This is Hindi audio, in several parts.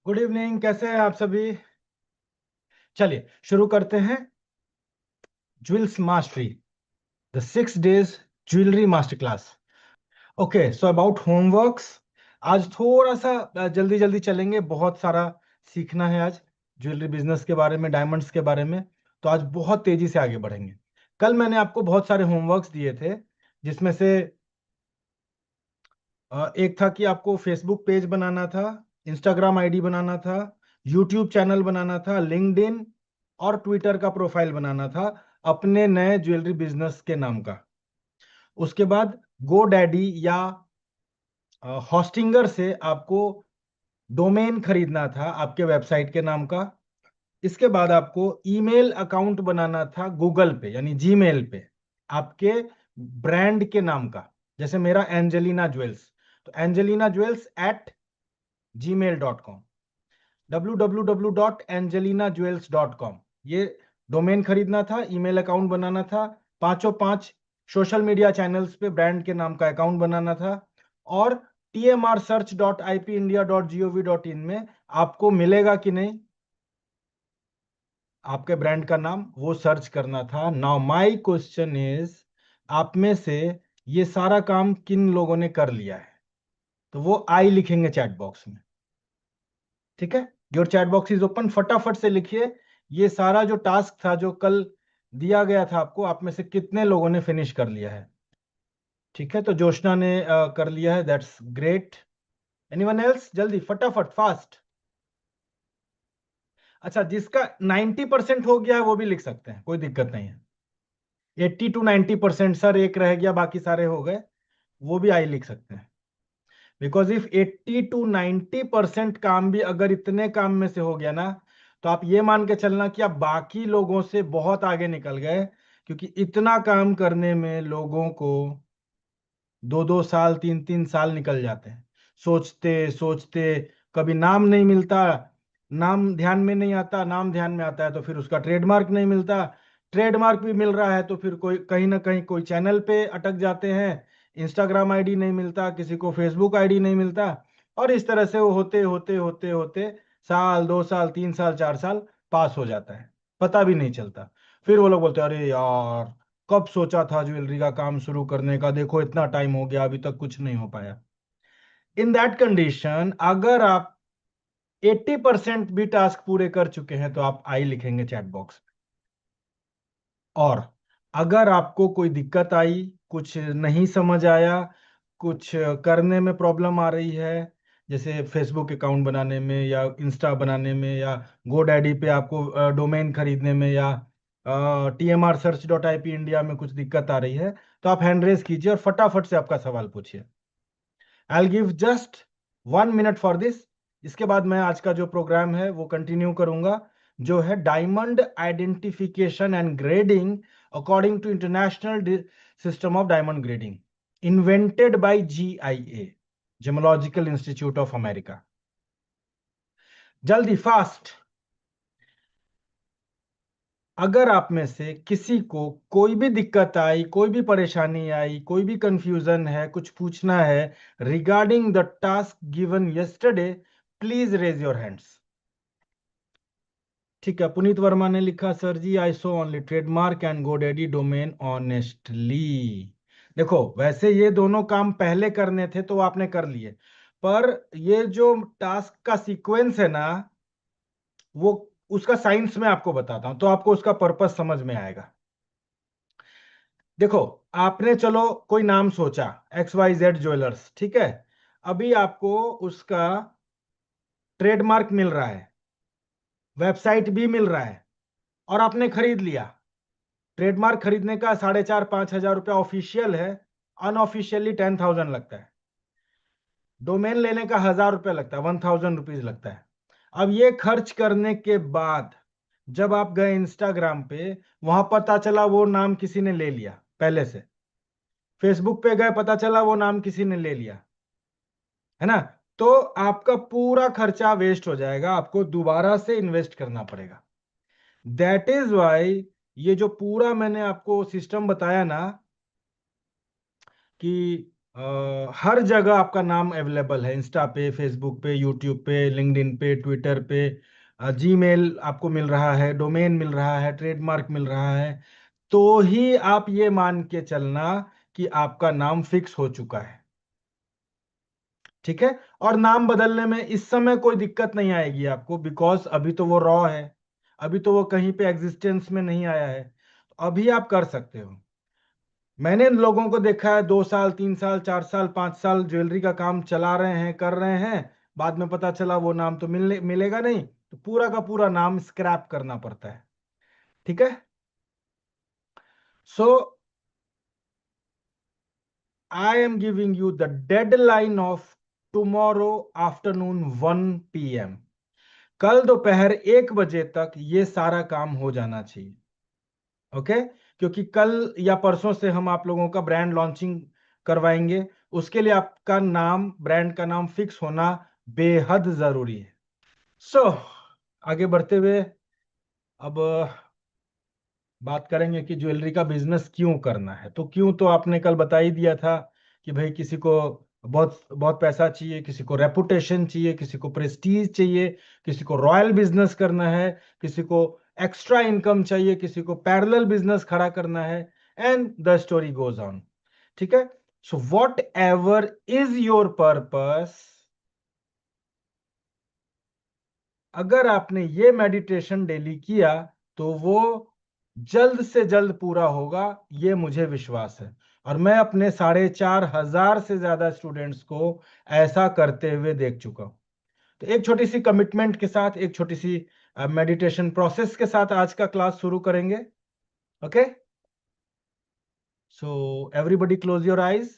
गुड इवनिंग, कैसे हैं आप सभी। चलिए शुरू करते हैं। Jewels mastery, the 6 days jewellery master class. Okay, so about homeworks. आज थोड़ा सा जल्दी जल्दी चलेंगे, बहुत सारा सीखना है आज ज्वेलरी बिजनेस के बारे में, डायमंड्स के बारे में। तो आज बहुत तेजी से आगे बढ़ेंगे। कल मैंने आपको बहुत सारे होमवर्क्स दिए थे, जिसमें से एक था कि आपको फेसबुक पेज बनाना था, इंस्टाग्राम आईडी बनाना था, यूट्यूब चैनल बनाना था, लिंक्डइन और ट्विटर का प्रोफाइल बनाना था अपने नए ज्वेलरी बिजनेस के नाम का। उसके बाद गो डैडी या हॉस्टिंगर से आपको डोमेन खरीदना था आपके वेबसाइट के नाम का। इसके बाद आपको ईमेल अकाउंट बनाना था गूगल पे यानी जीमेल पे आपके ब्रांड के नाम का। जैसे मेरा एंजेलिना ज्वेल्स, तो Angelina Jewels at gmail.com, www.angelinajewels.com, ये डोमेन खरीदना था, ईमेल अकाउंट बनाना था, पांचों पांच सोशल मीडिया चैनल्स पे ब्रांड के नाम का अकाउंट बनाना था। और tmrsearch.ipindia.gov.in में आपको मिलेगा कि नहीं आपके ब्रांड का नाम, वो सर्च करना था। नाउ माय क्वेश्चन इज, आप में से ये सारा काम किन लोगों ने कर लिया है? तो वो आई लिखेंगे चैट बॉक्स में। ठीक है, your chat box is open, फटाफट से लिखिए। ये सारा जो टास्क था जो कल दिया गया था आपको, आप में से कितने लोगों ने फिनिश कर लिया है? ठीक है, तो जोशना ने कर लिया है, दैट्स ग्रेट। Anyone else? जल्दी फटाफट फास्ट। अच्छा, जिसका 90% हो गया है वो भी लिख सकते हैं, कोई दिक्कत नहीं है। 80 to 90%, सर एक रह गया बाकी सारे हो गए, वो भी आई लिख सकते हैं। बिकॉज इफ 80 to 90% काम भी अगर इतने काम में से हो गया ना, तो आप ये मान के चलना कि आप बाकी लोगों से बहुत आगे निकल गए। क्योंकि इतना काम करने में लोगों को 2-2 साल 3-3 साल निकल जाते हैं, सोचते सोचते। कभी नाम नहीं मिलता, नाम ध्यान में नहीं आता, नाम ध्यान में आता है तो फिर उसका ट्रेडमार्क नहीं मिलता, ट्रेडमार्क भी मिल रहा है तो फिर कोई कहीं ना कहीं कोई चैनल पे अटक जाते हैं, इंस्टाग्राम आईडी नहीं मिलता, किसी को फेसबुक आईडी नहीं मिलता। और इस तरह से वो होते होते होते होते साल 2 साल 3 साल 4 साल पास हो जाता है, पता भी नहीं चलता। फिर वो लोग बोलते हैं, अरे यार कब सोचा था ज्वेलरी का काम शुरू करने का, देखो इतना टाइम हो गया अभी तक कुछ नहीं हो पाया। इन दैट कंडीशन अगर आप 80% भी टास्क पूरे कर चुके हैं तो आप आई लिखेंगे चैट बॉक्स में। और अगर आपको कोई दिक्कत आई, कुछ नहीं समझ आया, कुछ करने में प्रॉब्लम आ रही है, जैसे फेसबुक अकाउंट बनाने में या इंस्टा बनाने में या गोडैडी पे आपको डोमेन खरीदने में या tmrsearch.ip इंडिया में कुछ दिक्कत आ रही है, तो आप हैंड रेज कीजिए और फटाफट से आपका सवाल पूछिए। I will give just 1 minute for this. इसके बाद मैं आज का जो प्रोग्राम है वो कंटिन्यू करूंगा, जो है diamond identification and grading according to international system of diamond grading, invented by GIA, gemological institute of America. जल्दी फास्ट। अगर आप में से किसी को कोई भी दिक्कत आई, कोई भी परेशानी आई, कोई भी कंफ्यूजन है, कुछ पूछना है regarding the task given yesterday, please raise your hands. ठीक है, पुनीत वर्मा ने लिखा, sir ji I saw only trademark and GoDaddy domain honestly. देखो वैसे ये दोनों काम पहले करने थे तो आपने कर लिए, पर ये जो टास्क का सीक्वेंस है ना, वो उसका साइंस में आपको बताता हूं तो आपको उसका पर्पस समझ में आएगा। देखो, आपने चलो कोई नाम सोचा, XYZ ज्वेलर्स, ठीक है। अभी आपको उसका ट्रेडमार्क मिल रहा है, वेबसाइट भी मिल रहा है, और आपने खरीद लिया। ट्रेडमार्क खरीदने का 4,500-5,000 रुपया ऑफिशियल है, अनऑफिशियली 10,000 लगता है। डोमेन लेने का 1,000 रुपया लगता है, 1,000 रुपीज लगता है। अब ये खर्च करने के बाद जब आप गए इंस्टाग्राम पे, वहां पता चला वो नाम किसी ने ले लिया पहले से, फेसबुक पे गए पता चला वो नाम किसी ने ले लिया, है ना, तो आपका पूरा खर्चा वेस्ट हो जाएगा, आपको दोबारा से इन्वेस्ट करना पड़ेगा। दैट इज वाई ये जो पूरा मैंने आपको सिस्टम बताया ना, कि हर जगह आपका नाम अवेलेबल है, इंस्टा पे, फेसबुक पे, यूट्यूब पे, लिंक्डइन पे, ट्विटर पे। जीमेल आपको मिल रहा है, डोमेन मिल रहा है, ट्रेडमार्क मिल रहा है। तो ही आप ये मान के चलना कि आपका नाम फिक्स हो चुका है। ठीक है। और नाम बदलने में इस समय कोई दिक्कत नहीं आएगी आपको, बिकॉज अभी तो वो रॉ है, अभी तो वो कहीं पे एग्जिस्टेंस में नहीं आया है, तो अभी आप कर सकते हो। मैंने लोगों को देखा है 2 साल, 3 साल, 4 साल, 5 साल ज्वेलरी का काम चला रहे हैं, कर रहे हैं, बाद में पता चला वो नाम तो मिलेगा नहीं, तो पूरा का पूरा नाम स्क्रैप करना पड़ता है। ठीक है। So I am giving you the deadline of tomorrow afternoon 1 PM। कल दोपहर 1 बजे तक ये सारा काम हो जाना चाहिए। ओके। क्योंकि कल या परसों से हम आप लोगों का ब्रांड लॉन्चिंग करवाएंगे। उसके लिए आपका नाम, ब्रांड का नाम फिक्स होना बेहद जरूरी है। सो आगे बढ़ते हुए अब बात करेंगे कि ज्वेलरी का बिजनेस क्यों करना है। तो क्यों तो आपने कल बता ही दिया था कि भाई किसी को बहुत बहुत पैसा चाहिए, किसी को रेपुटेशन चाहिए, किसी को प्रेस्टीज चाहिए, किसी को रॉयल बिजनेस करना है, किसी को एक्स्ट्रा इनकम चाहिए, किसी को पैरेलल बिजनेस खड़ा करना है, and the story goes on. ठीक है। So what ever is your purpose, अगर आपने ये मेडिटेशन डेली किया तो वो जल्द से जल्द पूरा होगा, ये मुझे विश्वास है। और मैं अपने 4,500 से ज्यादा स्टूडेंट्स को ऐसा करते हुए देख चुका हूं। तो एक छोटी सी कमिटमेंट के साथ, एक छोटी सी मेडिटेशन प्रोसेस के साथ आज का क्लास शुरू करेंगे। Okay. So everybody close your eyes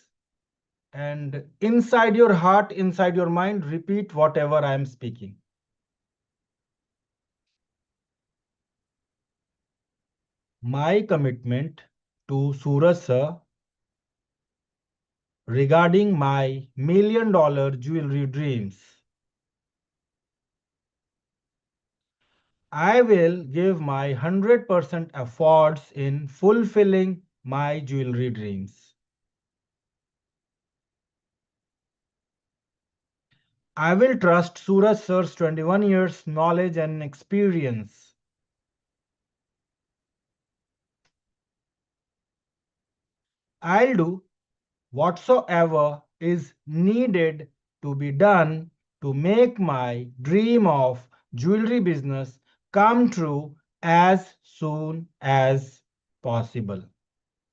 and inside your heart, inside your mind, repeat what ever I am speaking. My commitment to Suraj sir regarding my $1 million jewelry dreams. I will give my 100% efforts in fulfilling my jewelry dreams. I will trust Suraj sir's 21 years knowledge and experience. I'll do whatsoever is needed to be done to make my dream of jewelry business come true as soon as possible.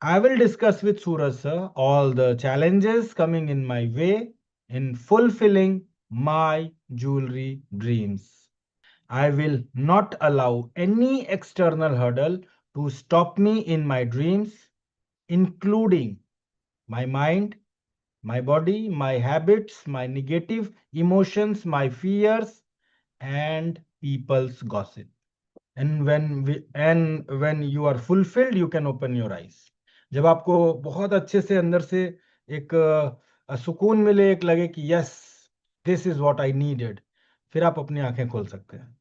I will discuss with Suraj sir all the challenges coming in my way in fulfilling my jewelry dreams. I will not allow any external hurdle to stop me in my dreams, including my mind, my body, my habits, my negative emotions, my fears, and people's gossip. And when you are fulfilled, you can open your eyes. जब आपको बहुत अच्छे से अंदर से एक सुकून मिले, एक लगे कि yes, this is what I needed, फिर आप अपनी आंखें खोल सकते हैं।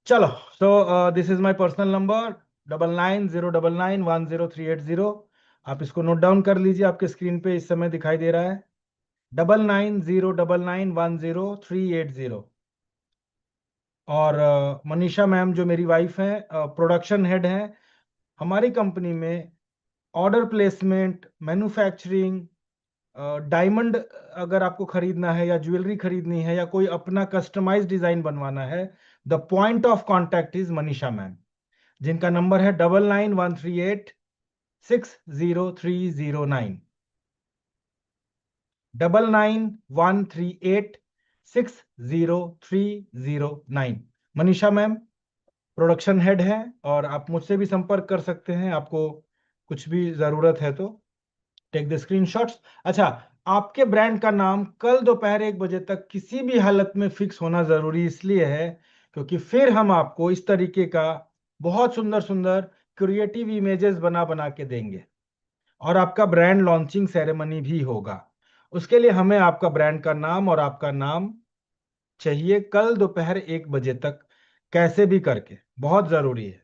चलो। सो this is my personal number, 9909910380। आप इसको नोट डाउन कर लीजिए, आपके स्क्रीन पे इस समय दिखाई दे रहा है, 9909910380। और मनीषा मैम जो मेरी वाइफ हैं, प्रोडक्शन हेड हैं हमारी कंपनी में। ऑर्डर प्लेसमेंट, मैन्युफैक्चरिंग, डायमंड अगर आपको खरीदना है या ज्वेलरी खरीदनी है या कोई अपना कस्टमाइज डिजाइन बनवाना है, the point of contact is Manisha ma'am, जिनका नंबर है 9913860309, 9913860309। मनीषा मैम प्रोडक्शन हेड है, और आप मुझसे भी संपर्क कर सकते हैं, आपको कुछ भी जरूरत है तो टेक द स्क्रीनशॉट्स। अच्छा, आपके ब्रांड का नाम कल दोपहर 1 बजे तक किसी भी हालत में फिक्स होना जरूरी इसलिए है क्योंकि फिर हम आपको इस तरीके का बहुत सुंदर सुंदर क्रिएटिव इमेजेस बना बना के देंगे, और आपका ब्रांड लॉन्चिंग सेरेमनी भी होगा। उसके लिए हमें आपका ब्रांड का नाम और आपका नाम चाहिए कल दोपहर 1 बजे तक, कैसे भी करके, बहुत जरूरी है।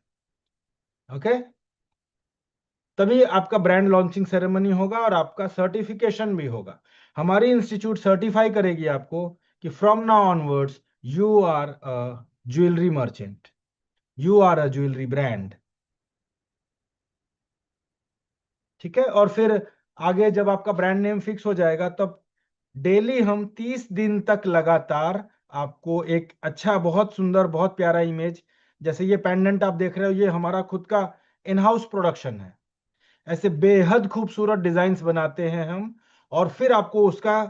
ओके। तभी आपका ब्रांड लॉन्चिंग सेरेमनी होगा और आपका सर्टिफिकेशन भी होगा। हमारी इंस्टीट्यूट सर्टिफाई करेगी आपको कि from now onwards you are a jewellery merchant, you are a jewellery brand. ठीक है, और फिर आगे जब आपका ब्रांड नेम फिक्स हो जाएगा तब डेली हम 30 दिन तक लगातार आपको एक अच्छा, बहुत सुंदर, बहुत प्यारा इमेज, जैसे ये पेंडेंट आप देख रहे हो, ये हमारा खुद का इन हाउस प्रोडक्शन है। ऐसे बेहद खूबसूरत डिजाइन्स बनाते हैं हम, और फिर आपको उसका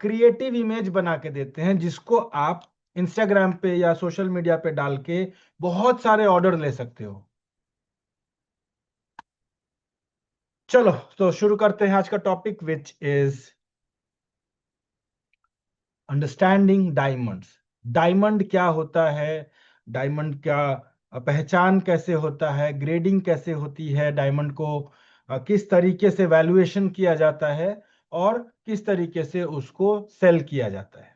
क्रिएटिव इमेज बना के देते हैं, जिसको आप इंस्टाग्राम पे या सोशल मीडिया पे डाल के बहुत सारे ऑर्डर ले सकते हो। चलो तो शुरू करते हैं आज का topic, which is understanding diamonds. Diamond क्या होता है, डायमंड क्या पहचान कैसे होता है, ग्रेडिंग कैसे होती है, डायमंड को किस तरीके से वैल्यूएशन किया जाता है, और किस तरीके से उसको सेल किया जाता है।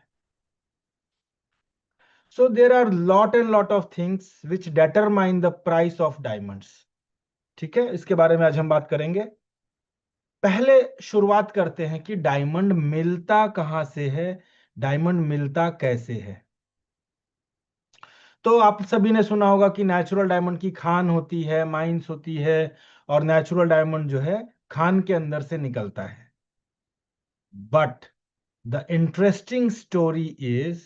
So there are lot and lot of things which determine the price of diamonds. ठीक है, इसके बारे में आज हम बात करेंगे। पहले शुरुआत करते हैं कि डायमंड मिलता कहां से है, डायमंड मिलता कैसे है। तो आप सभी ने सुना होगा कि नेचुरल डायमंड की खान होती है, माइंस होती है, और नेचुरल डायमंड जो है खान के अंदर से निकलता है। But the interesting story is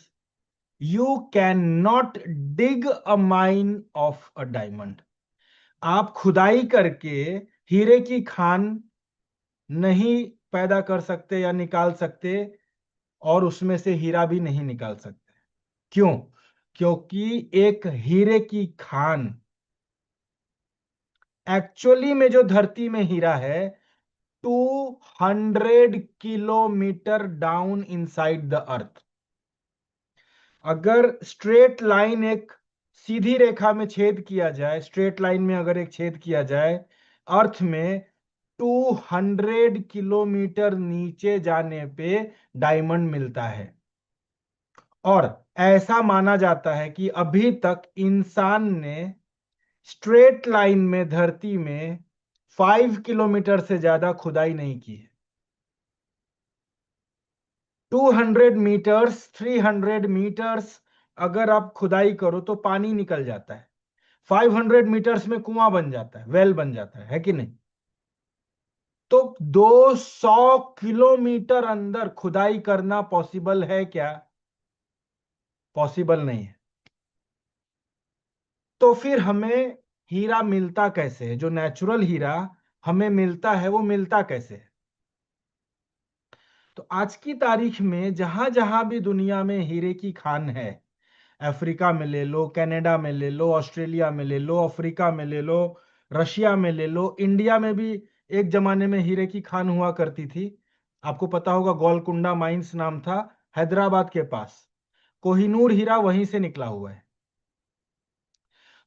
you can not dig a mine of a diamond. आप खुदाई करके हीरे की खान नहीं पैदा कर सकते या निकाल सकते, और उसमें से हीरा भी नहीं निकाल सकते। क्यों? क्योंकि एक हीरे की खान, एक्चुअली में जो धरती में हीरा है, 200 kilometre down inside the earth. अगर स्ट्रेट लाइन, एक सीधी रेखा में छेद किया जाए, स्ट्रेट लाइन में अगर एक छेद किया जाए अर्थ में, 200 किलोमीटर नीचे जाने पे डायमंड मिलता है। और ऐसा माना जाता है कि अभी तक इंसान ने स्ट्रेट लाइन में धरती में 5 किलोमीटर से ज्यादा खुदाई नहीं की है। 200 मीटर्स, 300 मीटर्स अगर आप खुदाई करो तो पानी निकल जाता है। 500 मीटर्स में कुआं बन जाता है, वेल बन जाता है कि नहीं? तो 200 किलोमीटर अंदर खुदाई करना पॉसिबल है क्या? पॉसिबल नहीं है। तो फिर हमें हीरा मिलता कैसे है? जो नेचुरल हीरा हमें मिलता है वो मिलता कैसे है? तो आज की तारीख में जहां जहां भी दुनिया में हीरे की खान है, अफ्रीका में ले लो, कनाडा में ले लो, ऑस्ट्रेलिया में ले लो, अफ्रीका में ले लो, रशिया में ले लो, इंडिया में भी एक जमाने में हीरे की खान हुआ करती थी। आपको पता होगा, गोलकुंडा माइंस नाम था, हैदराबाद के पास। कोहिनूर हीरा वहीं से निकला हुआ है।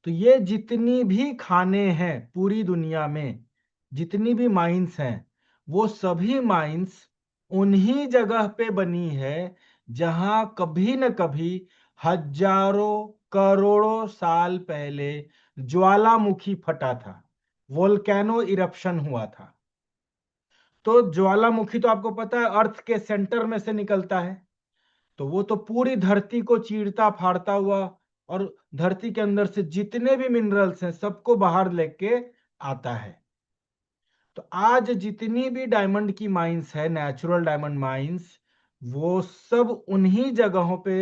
तो ये जितनी भी खाने हैं पूरी दुनिया में, जितनी भी माइंस हैं, वो सभी माइंस उन्हीं जगह पे बनी है जहां कभी न कभी हजारों करोड़ों साल पहले ज्वालामुखी फटा था, वोल्केनो इरप्शन हुआ था। तो ज्वालामुखी तो आपको पता है अर्थ के सेंटर में से निकलता है, तो वो तो पूरी धरती को चीरता फाड़ता हुआ, और धरती के अंदर से जितने भी मिनरल्स हैं सबको बाहर लेके आता है। तो आज जितनी भी डायमंड की माइंस है, नेचुरल डायमंड माइंस, वो सब उन्हीं जगहों पे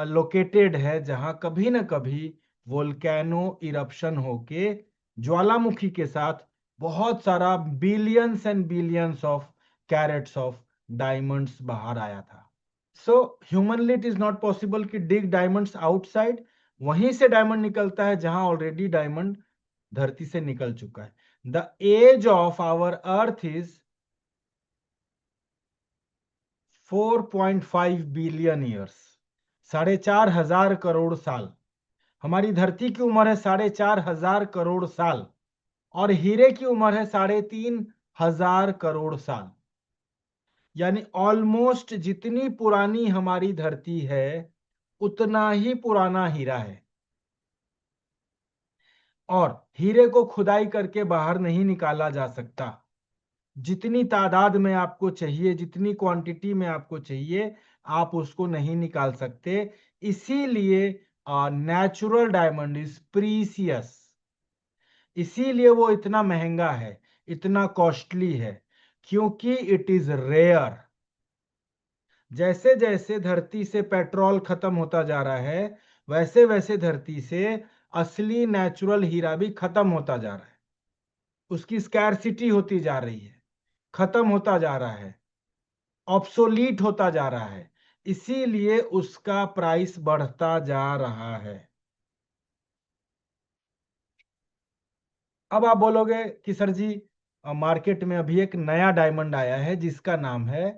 लोकेटेड है जहां कभी ना कभी वोल्केनो इरप्शन होके ज्वालामुखी के साथ बहुत सारा billions and billions of carats of diamonds बाहर आया था। So humanly it is not possible कि डिग डायमंड्स आउटसाइड। वहीं से डायमंड निकलता है जहां ऑलरेडी डायमंड धरती से निकल चुका है। The age of our earth is 4.5 billion years, 4,500 crore साल। हमारी धरती की उम्र है 4,500 करोड़ साल, और हीरे की उम्र है 3,500 करोड़ साल। यानी ऑलमोस्ट जितनी पुरानी हमारी धरती है उतना ही पुराना हीरा है। और हीरे को खुदाई करके बाहर नहीं निकाला जा सकता। जितनी तादाद में आपको चाहिए, जितनी क्वांटिटी में आपको चाहिए, आप उसको नहीं निकाल सकते। इसीलिए नेचुरल डायमंड इज प्रीसियस, इसीलिए वो इतना महंगा है, इतना कॉस्टली है, क्योंकि इट इज रेयर। जैसे जैसे धरती से पेट्रोल खत्म होता जा रहा है, वैसे वैसे धरती से असली नेचुरल हीरा भी खत्म होता जा रहा है। उसकी स्कैरसिटी होती जा रही है, खत्म होता जा रहा है, ऑब्सोलीट होता जा रहा है। इसीलिए उसका प्राइस बढ़ता जा रहा है। अब आप बोलोगे कि सर जी, मार्केट में अभी एक नया डायमंड आया है जिसका नाम है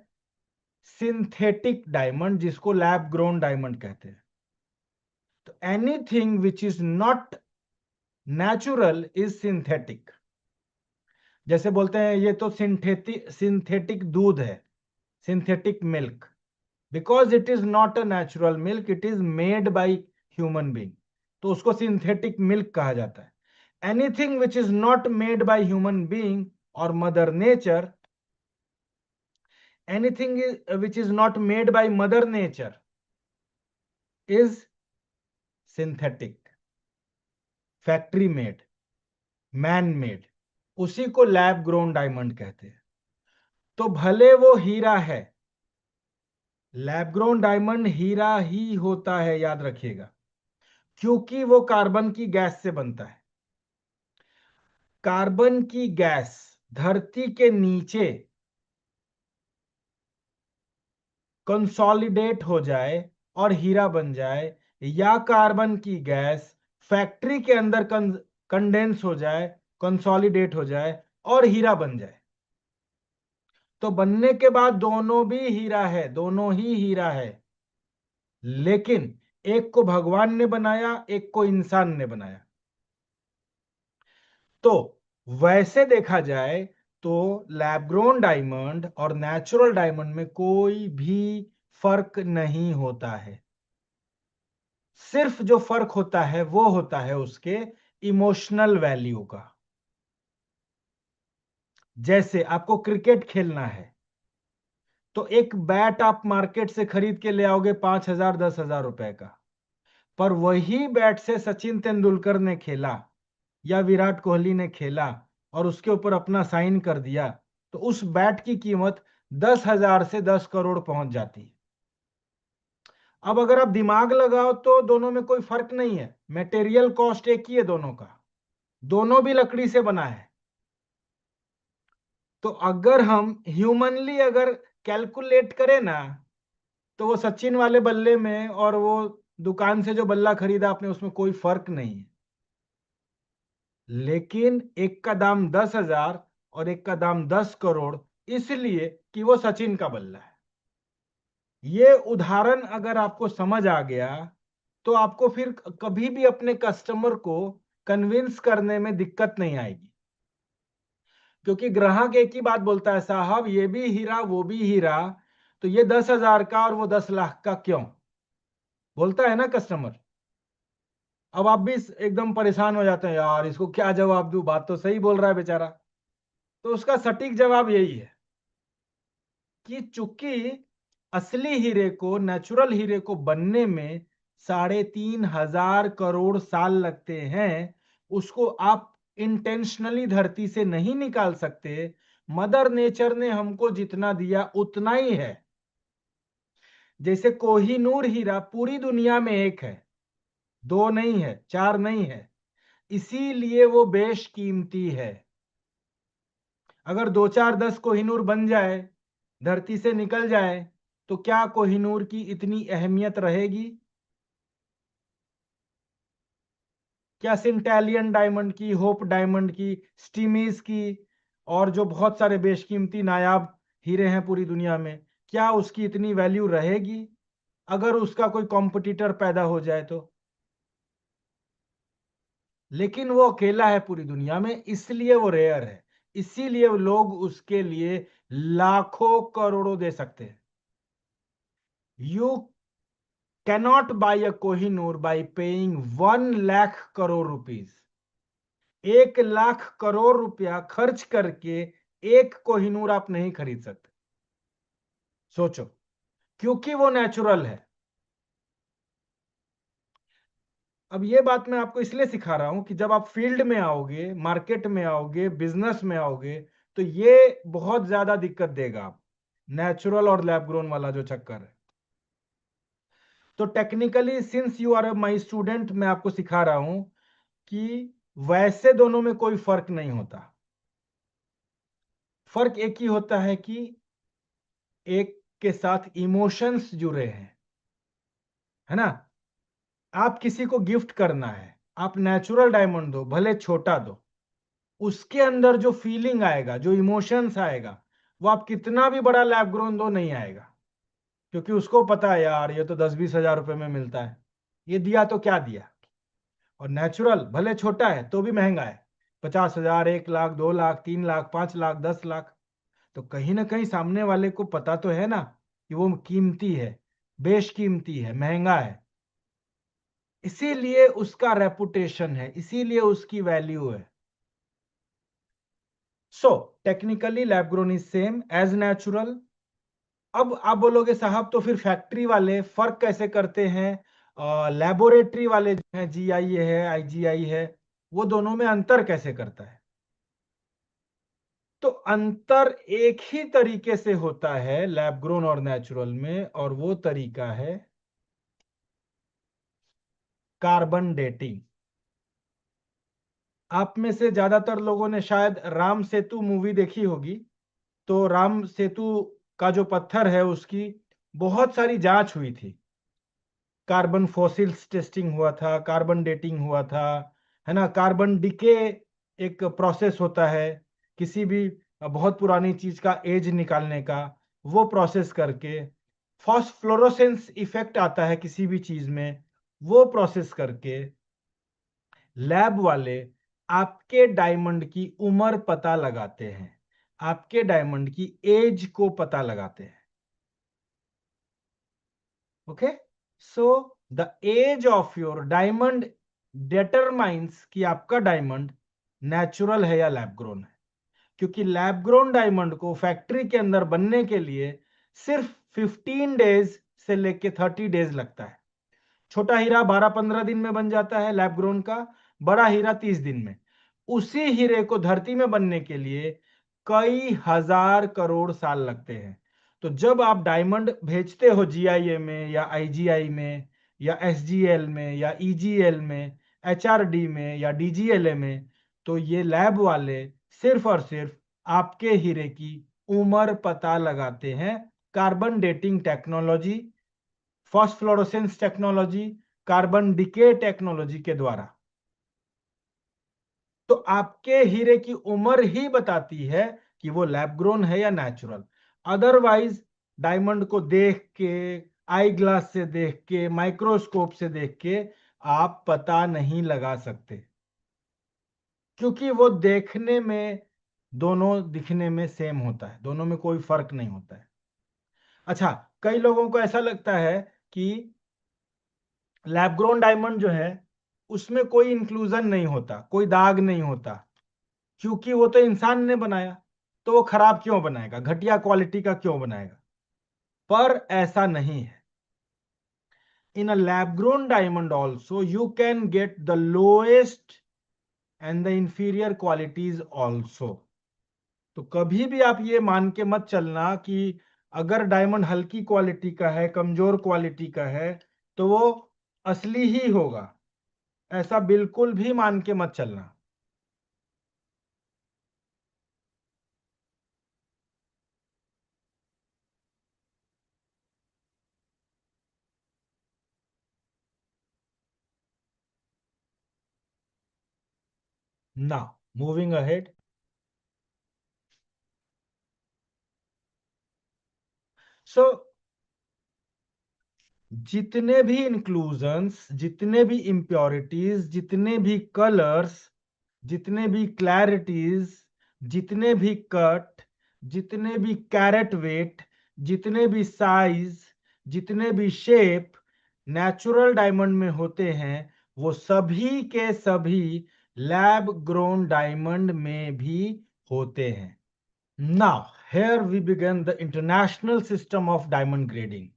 सिंथेटिक डायमंड, जिसको लैब ग्रोन डायमंड कहते हैं। तो anything which is not natural is synthetic. जैसे बोलते हैं ये तो सिंथेटिक सिंथेटिक दूध है, synthetic milk, because it is not a natural milk, it is made by human being, तो उसको सिंथेटिक मिल्क कहा जाता है। Anything which is not made by human being और mother nature, anything which is not made by mother nature is synthetic, factory made, man made, उसी को लैब ग्रोन डायमंड कहते हैं। तो भले वो हीरा है, लैब ग्रोन डायमंड हीरा ही होता है, याद रखिएगा, क्योंकि वो कार्बन की गैस से बनता है। कार्बन की गैस धरती के नीचे कंसोलिडेट हो जाए और हीरा बन जाए, या कार्बन की गैस फैक्ट्री के अंदर कंडेंस हो जाए, कंसोलिडेट हो जाए और हीरा बन जाए, तो बनने के बाद दोनों भी हीरा है, दोनों ही हीरा है। लेकिन एक को भगवान ने बनाया, एक को इंसान ने बनाया। तो वैसे देखा जाए तो लैब ग्रोन डायमंड और नेचुरल डायमंड में कोई भी फर्क नहीं होता है। सिर्फ जो फर्क होता है वो होता है उसके इमोशनल वैल्यू का। जैसे आपको क्रिकेट खेलना है, तो एक बैट आप मार्केट से खरीद के ले आओगे 5,000 10,000 रुपए का, पर वही बैट से सचिन तेंदुलकर ने खेला या विराट कोहली ने खेला और उसके ऊपर अपना साइन कर दिया, तो उस बैट की कीमत 10,000 से 10 करोड़ पहुंच जाती है। अब अगर आप दिमाग लगाओ तो दोनों में कोई फर्क नहीं है, मटेरियल कॉस्ट एक ही है दोनों का, दोनों भी लकड़ी से बना है। तो अगर हम ह्यूमनली अगर कैलकुलेट करें ना, तो वो सचिन वाले बल्ले में और वो दुकान से जो बल्ला खरीदा आपने, उसमें कोई फर्क नहीं है। लेकिन एक का दाम 10,000 और एक का दाम 10 करोड़, इसलिए कि वो सचिन का बल्ला है। ये उदाहरण अगर आपको समझ आ गया, तो आपको फिर कभी भी अपने कस्टमर को कन्विंस करने में दिक्कत नहीं आएगी। क्योंकि ग्राहक एक ही बात बोलता है, साहब ये भी हीरा वो भी हीरा, तो ये 10,000 का और वो 10 लाख का क्यों, बोलता है ना कस्टमर। अब आप भी एकदम परेशान हो जाते हैं, यार इसको क्या जवाब दूं, बात तो सही बोल रहा है बेचारा। तो उसका सटीक जवाब यही है कि चूंकि असली हीरे को, नेचुरल हीरे को बनने में 3,500 करोड़ साल लगते हैं, उसको आप इंटेंशनली धरती से नहीं निकाल सकते। मदर नेचर ने हमको जितना दिया उतना ही है। जैसे कोहिनूर हीरा पूरी दुनिया में एक है, दो नहीं है, चार नहीं है, इसीलिए वो बेशकीमती है। अगर दो चार 10 कोहिनूर बन जाए, धरती से निकल जाए, तो क्या कोहिनूर की इतनी अहमियत रहेगी? क्या सिंटैलियन डायमंड की, होप डायमंड की, स्टीमीज की और जो बहुत सारे बेशकीमती नायाब हीरे हैं पूरी दुनिया में, क्या उसकी इतनी वैल्यू रहेगी अगर उसका कोई कॉम्पिटिटर पैदा हो जाए तो? लेकिन वो अकेला है पूरी दुनिया में, इसलिए वो रेयर है, इसीलिए वो लोग उसके लिए लाखों करोड़ों दे सकते हैं। You cannot by a Kohinoor by paying 1 lakh crore rupees. 1 lakh crore रुपया खर्च करके एक कोहिनूर आप नहीं खरीद सकते। सोचो, क्योंकि वो नेचुरल है। अब ये बात मैं आपको इसलिए सिखा रहा हूं कि जब आप फील्ड में आओगे, मार्केट में आओगे, बिजनेस में आओगे, तो ये बहुत ज्यादा दिक्कत देगा आप, नेचुरल और लैब ग्रोन वाला जो चक्कर है। तो technically since you are my student, मैं आपको सिखा रहा हूं कि वैसे दोनों में कोई फर्क नहीं होता। फर्क एक ही होता है कि एक के साथ इमोशंस जुड़े हैं, है ना। आप किसी को गिफ्ट करना है, आप नेचुरल डायमंड दो, भले छोटा दो, उसके अंदर जो फीलिंग आएगा, जो इमोशंस आएगा, वो आप कितना भी बड़ा लैब ग्रोन दो नहीं आएगा। क्योंकि उसको पता है यार ये तो 10-20 हजार रुपए में मिलता है, ये दिया तो क्या दिया। और नेचुरल भले छोटा है तो भी महंगा है, 50 हजार, 1 लाख, 2 लाख, 3 लाख, 5 लाख, 10 लाख। तो कहीं ना कहीं सामने वाले को पता तो है ना कि वो कीमती है, बेशकीमती है, महंगा है। इसीलिए उसका रेपुटेशन है, इसीलिए उसकी वैल्यू है। So technically lab grown is same as natural. अब आप बोलोगे साहब तो फिर फैक्ट्री वाले फर्क कैसे करते हैं, लेबोरेटरी वाले जो है, जीआई है, आईजीआई है, वो दोनों में अंतर कैसे करता है। तो अंतर एक ही तरीके से होता है लैब ग्रोन और नेचुरल में, और वो तरीका है कार्बन डेटिंग। आप में से ज्यादातर लोगों ने शायद राम सेतु मूवी देखी होगी। तो राम सेतु का जो पत्थर है उसकी बहुत सारी जांच हुई थी, कार्बन फॉसिल्स टेस्टिंग हुआ था, कार्बन डेटिंग हुआ था, है ना। कार्बन डिके एक प्रोसेस होता है, किसी भी बहुत पुरानी चीज का एज निकालने का, वो प्रोसेस करके फॉस्फोरोसेंस इफेक्ट आता है किसी भी चीज में, वो प्रोसेस करके लैब वाले आपके डायमंड की उम्र पता लगाते हैं, आपके डायमंड की एज को पता लगाते हैं। Okay, so the age of your diamond determines कि आपका डायमंड नेचुरल है या लैब ग्रोन है। क्योंकि लैब ग्रोन डायमंड को फैक्ट्री के अंदर बनने के लिए सिर्फ 15 डेज से लेके 30 डेज लगता है। छोटा हीरा 12-15 दिन में बन जाता है लैब ग्रोन का, बड़ा हीरा 30 दिन में। उसी हीरे को धरती में बनने के लिए कई हजार करोड़ साल लगते हैं। तो जब आप डायमंड भेजते हो जीआईए में या आईजीआई में या एसजीएल में या ईजीएल में, एचआरडी में या डीजीएलए में, तो ये लैब वाले सिर्फ और सिर्फ आपके हीरे की उम्र पता लगाते हैं carbon dating technology, phosphorescence technology, carbon decay technology के द्वारा। तो आपके हीरे की उम्र ही बताती है कि वो लैब ग्रोन है या नेचुरल। अदरवाइज डायमंड को देख के, आई ग्लास से देख के, माइक्रोस्कोप से देख के आप पता नहीं लगा सकते, क्योंकि वो देखने में, दोनों दिखने में सेम होता है, दोनों में कोई फर्क नहीं होता है। अच्छा, कई लोगों को ऐसा लगता है कि लैब ग्रोन डायमंड जो है उसमें कोई इंक्लूजन नहीं होता, कोई दाग नहीं होता, क्योंकि वो तो इंसान ने बनाया, तो वो खराब क्यों बनाएगा, घटिया क्वालिटी का क्यों बनाएगा। पर ऐसा नहीं है। In a lab grown diamond also you can get the lowest and the inferior qualities also. तो कभी भी आप ये मान के मत चलना कि अगर डायमंड हल्की क्वालिटी का है, कमजोर क्वालिटी का है, तो वो असली ही होगा। ऐसा बिल्कुल भी मान के मत चलना। ना, मूविंग अहेड। सो जितने भी इंक्लूजन्स, जितने भी इम्प्योरिटीज, जितने भी कलर्स, जितने भी क्लैरिटीज, जितने भी कट, जितने भी कैरेट वेट, जितने भी साइज, जितने भी शेप नेचुरल डायमंड में होते हैं, वो सभी के सभी लैब ग्रोन डायमंड में भी होते हैं। Now here we begin the international system of diamond grading.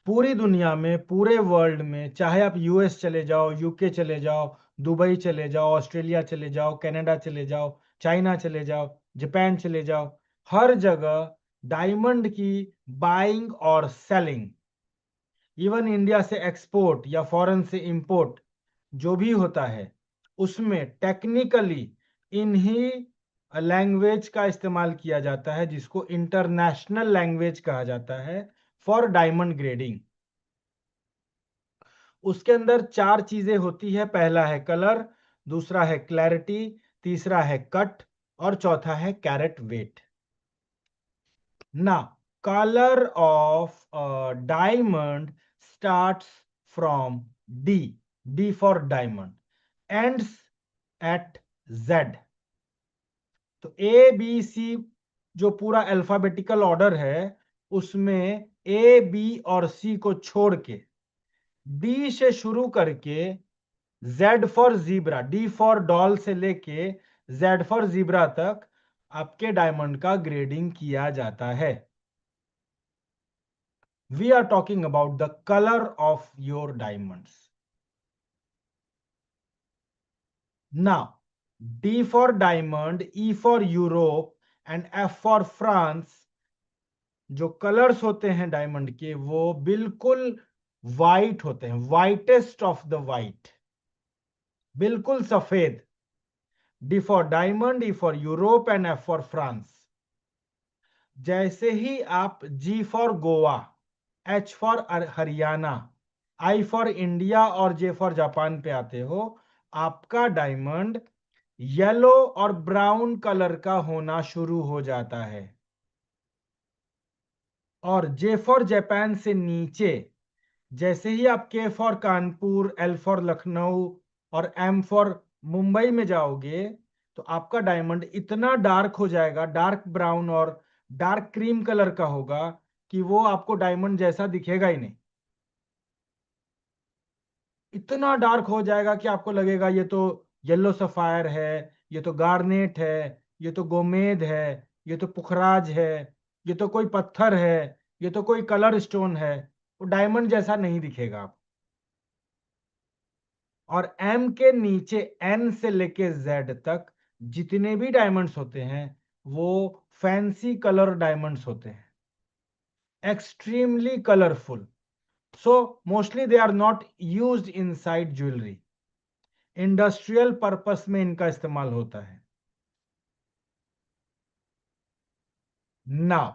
पूरी दुनिया में, पूरे वर्ल्ड में, चाहे आप यूएस चले जाओ, यूके चले जाओ, दुबई चले जाओ, ऑस्ट्रेलिया चले जाओ, कनाडा चले जाओ, चाइना चले जाओ, जापान चले जाओ, हर जगह डायमंड की बाइंग और सेलिंग, इवन इंडिया से एक्सपोर्ट या फॉरेन से इंपोर्ट जो भी होता है, उसमें टेक्निकली इन्हीं लैंग्वेज का इस्तेमाल किया जाता है जिसको इंटरनेशनल लैंग्वेज कहा जाता है फॉर डायमंड ग्रेडिंग। उसके अंदर चार चीजें होती है। पहला है कलर, दूसरा है क्लैरिटी, तीसरा है कट और चौथा है कैरेट वेट। ना, colour of diamond starts from D, D for diamond, ends at Z. तो ए बी सी जो पूरा अल्फाबेटिकल ऑर्डर है, उसमें ए बी और सी को छोड़ के डी से शुरू करके Z for zebra, D for doll से लेके जेड फॉर जीब्रा तक आपके डायमंड का ग्रेडिंग किया जाता है। We are talking about the colour of your diamonds. Now, D for diamond, E for Europe and F for France, जो कलर्स होते हैं डायमंड के वो बिल्कुल वाइट होते हैं, वाइटेस्ट ऑफ द वाइट, बिल्कुल सफेद। D for diamond, E for Europe and F for France. जैसे ही आप G for Goa, H for Haryana, I for India और जे फॉर जापान पे आते हो, आपका डायमंड येलो और ब्राउन कलर का होना शुरू हो जाता है। और जे फॉर जापान से नीचे जैसे ही आप के for Kanpur, L for Lucknow और एम फॉर मुंबई में जाओगे, तो आपका डायमंड इतना डार्क हो जाएगा, डार्क ब्राउन और डार्क क्रीम कलर का होगा कि वो आपको डायमंड जैसा दिखेगा ही नहीं। इतना डार्क हो जाएगा कि आपको लगेगा ये तो येलो सफायर है, ये तो गार्नेट है, ये तो गोमेद है, ये तो पुखराज है, ये तो कोई पत्थर है, ये तो कोई कलर स्टोन है। वो डायमंड जैसा नहीं दिखेगा आप। और एम के नीचे एन से लेके जेड तक जितने भी डायमंड्स होते हैं वो फैंसी कलर डायमंड्स होते हैं, extremely colourful. So mostly they are not used inside jewellery, industrial purpose में इनका इस्तेमाल होता है। Now,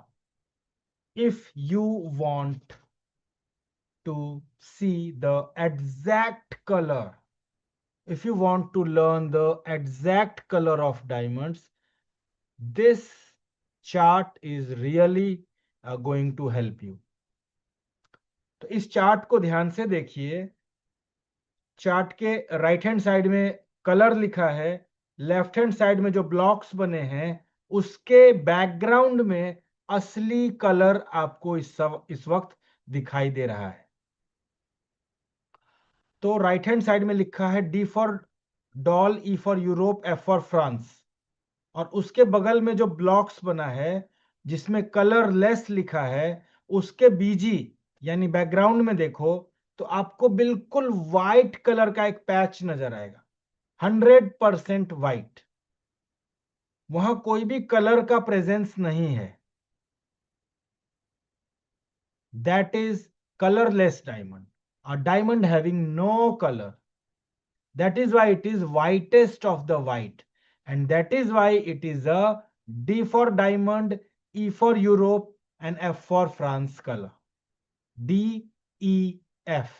if you want to see the exact color, if you want to learn the exact color of diamonds, this chart is really going to help you. तो इस चार्ट को ध्यान से देखिए। चार्ट के राइट हैंड साइड में कलर लिखा है, लेफ्ट हैंड साइड में जो ब्लॉक्स बने हैं उसके बैकग्राउंड में असली कलर आपको इस वक्त दिखाई दे रहा है। तो राइट हैंड साइड में लिखा है D for doll, E for Europe, F for France, और उसके बगल में जो ब्लॉक्स बना है जिसमें कलर लेस लिखा है, उसके बीजी यानी बैकग्राउंड में देखो तो आपको बिल्कुल वाइट कलर का एक पैच नजर आएगा, 100% वाइट। वहां कोई भी कलर का प्रेजेंस नहीं है। That is colourless diamond, a diamond having no color. That is why it is whitest of the white, and that is why it is a D for diamond, E for Europe and F for France color. D, E, F.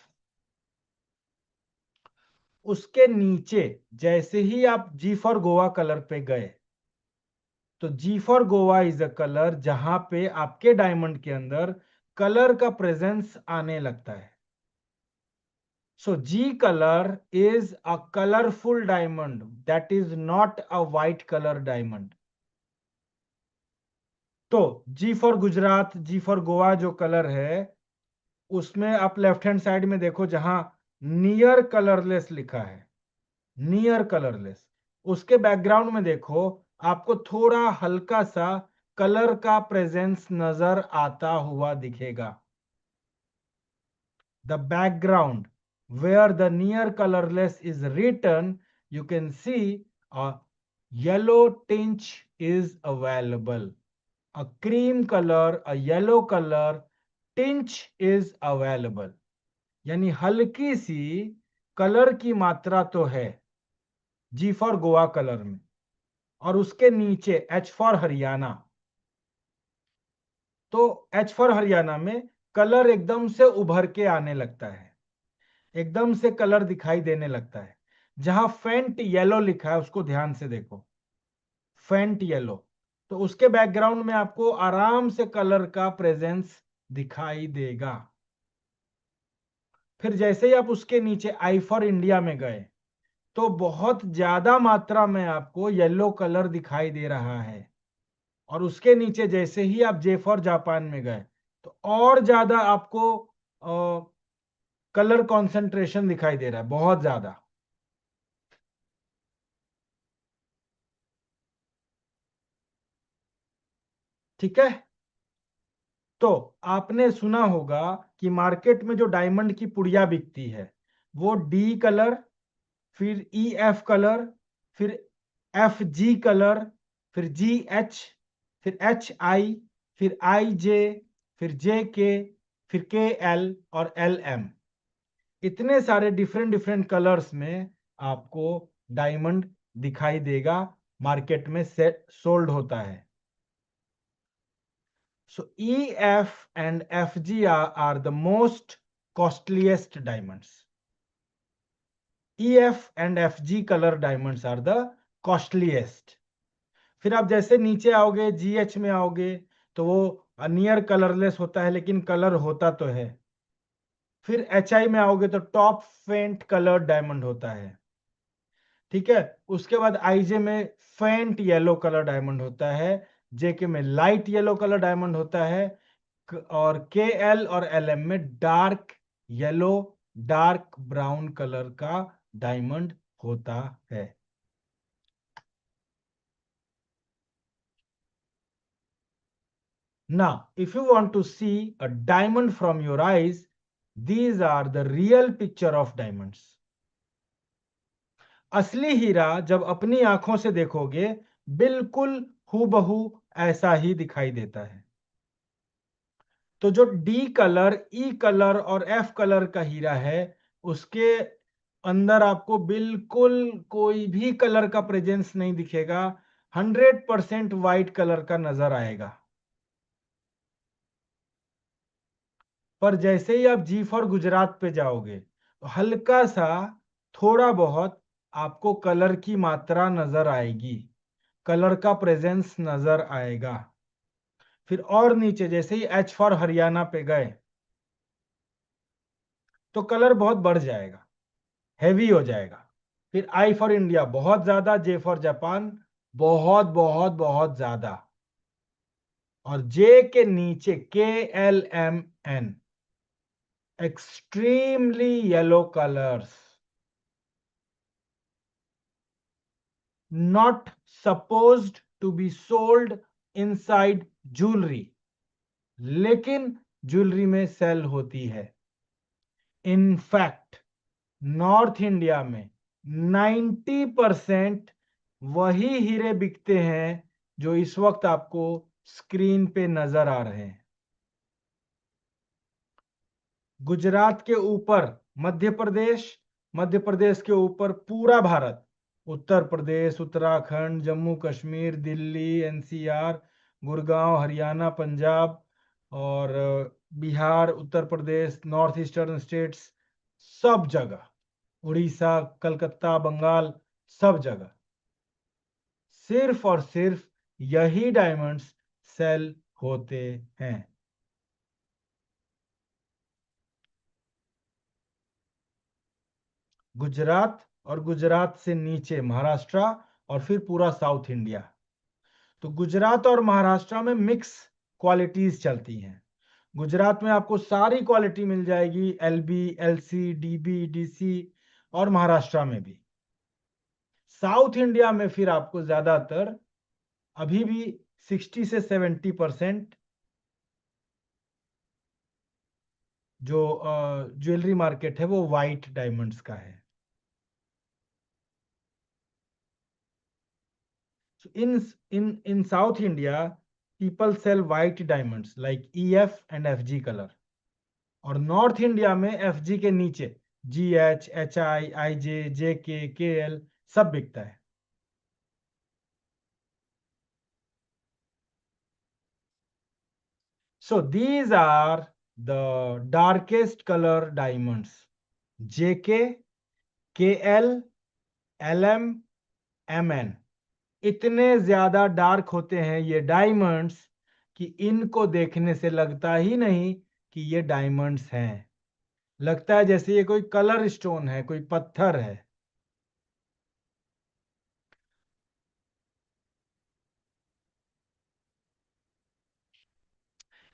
उसके नीचे जैसे ही आप G for गोवा कलर पे गए, तो G for Goa is a colour जहां पे आपके डायमंड के अंदर कलर का प्रेजेंस आने लगता है। So G color is a colorful diamond, that is not a white color diamond. तो G for Gujarat, G for Goa जो कलर है उसमें आप लेफ्ट हैंड साइड में देखो जहां नियर कलरलेस लिखा है, नियर कलरलेस, उसके बैकग्राउंड में देखो, आपको थोड़ा हल्का सा कलर का प्रेजेंस नजर आता हुआ दिखेगा। The background where the near colorless is written, you can see a yellow tinge is available. A cream color, a yellow color tinge is available. यानी हल्की सी कलर की मात्रा तो है जी फॉर गोवा कलर में, और उसके नीचे एच फॉर हरियाणा। तो एच फॉर हरियाणा में कलर एकदम से उभर के आने लगता है, एकदम से कलर दिखाई देने लगता है। जहां फेंट येलो लिखा है उसको ध्यान से देखो, फेंट येलो, तो उसके बैकग्राउंड में आपको आराम से कलर का प्रेजेंस दिखाई देगा। फिर जैसे ही आप उसके नीचे आई फॉर इंडिया में गए तो बहुत ज्यादा मात्रा में आपको येलो कलर दिखाई दे रहा है, और उसके नीचे जैसे ही आप जे फॉर जापान में गए तो और ज्यादा आपको कलर कंसंट्रेशन दिखाई दे रहा है, बहुत ज्यादा। ठीक है। तो आपने सुना होगा कि मार्केट में जो डायमंड की पुड़िया बिकती है वो डी कलर, फिर ई एफ कलर, फिर एफ जी कलर, फिर जी एच, फिर एच आई, फिर आई जे, फिर जे के, फिर के एल और एल एम, इतने सारे डिफरेंट डिफरेंट कलर्स में आपको डायमंड दिखाई देगा, मार्केट में सेट सोल्ड होता है। So EF and FG are the most costliest diamonds. EF and FG color diamonds are the costliest. फिर आप जैसे नीचे आओगे GH में आओगे तो वो नियर कलरलेस होता है लेकिन कलर होता तो है। फिर HI में आओगे तो टॉप फेंट कलर डायमंड होता है। ठीक है। उसके बाद आईजे में फेंट येलो कलर डायमंड होता है, जेके में लाइट येलो कलर डायमंड होता है, और के एल और एल एम में dark yellow, dark brown colour का डायमंड होता है। Now, if you want to see a diamond from your eyes, these are the real picture of diamonds. असली हीरा जब अपनी आंखों से देखोगे बिल्कुल हूबहू ऐसा ही दिखाई देता है। तो जो डी कलर, ई कलर और एफ कलर का हीरा है उसके अंदर आपको बिल्कुल कोई भी कलर का प्रेजेंस नहीं दिखेगा, 100% वाइट कलर का नजर आएगा। पर जैसे ही आप जी फॉर गुजरात पे जाओगे तो हल्का सा, थोड़ा बहुत आपको कलर की मात्रा नजर आएगी, कलर का प्रेजेंस नजर आएगा। फिर और नीचे जैसे ही एच फॉर हरियाणा पे गए तो कलर बहुत बढ़ जाएगा, हैवी हो जाएगा। फिर आई फॉर इंडिया बहुत ज्यादा, जे फॉर जापान बहुत बहुत बहुत ज्यादा, और जे के नीचे K L M N extremely yellow colours, not supposed to be sold inside jewellery, लेकिन ज्वेलरी में सेल होती है। इनफैक्ट नॉर्थ इंडिया में 90% वही हीरे बिकते हैं जो इस वक्त आपको स्क्रीन पे नजर आ रहे हैं। गुजरात के ऊपर मध्य प्रदेश, मध्य प्रदेश के ऊपर पूरा भारत, उत्तर प्रदेश, उत्तराखंड, जम्मू कश्मीर, दिल्ली, एनसीआर, गुड़गांव, हरियाणा, पंजाब और Bihar, Uttar Pradesh, north eastern states, सब जगह, उड़ीसा, कलकत्ता, बंगाल, सब जगह सिर्फ और सिर्फ यही डायमंड्स सेल होते हैं। गुजरात और गुजरात से नीचे महाराष्ट्र और फिर पूरा साउथ इंडिया। तो गुजरात और महाराष्ट्र में मिक्स क्वालिटीज चलती हैं। गुजरात में आपको सारी क्वालिटी मिल जाएगी, एलबी, एलसी, डीबी, डीसी, और महाराष्ट्र में भी। साउथ इंडिया में फिर आपको ज्यादातर अभी भी 60 से 70% जो ज्वेलरी मार्केट है वो वाइट डायमंड्स का है. So in South India, people sell white diamonds like EF and FG color. और नॉर्थ इंडिया में FG के नीचे GH, HI, IJ, JK, KL सब बिकता है. So these are the darkest color diamonds. JK, KL, LM, MN. इतने ज्यादा डार्क होते हैं ये डायमंड्स कि इनको देखने से लगता ही नहीं कि ये डायमंड्स हैं. लगता है जैसे ये कोई कलर स्टोन है, कोई पत्थर है.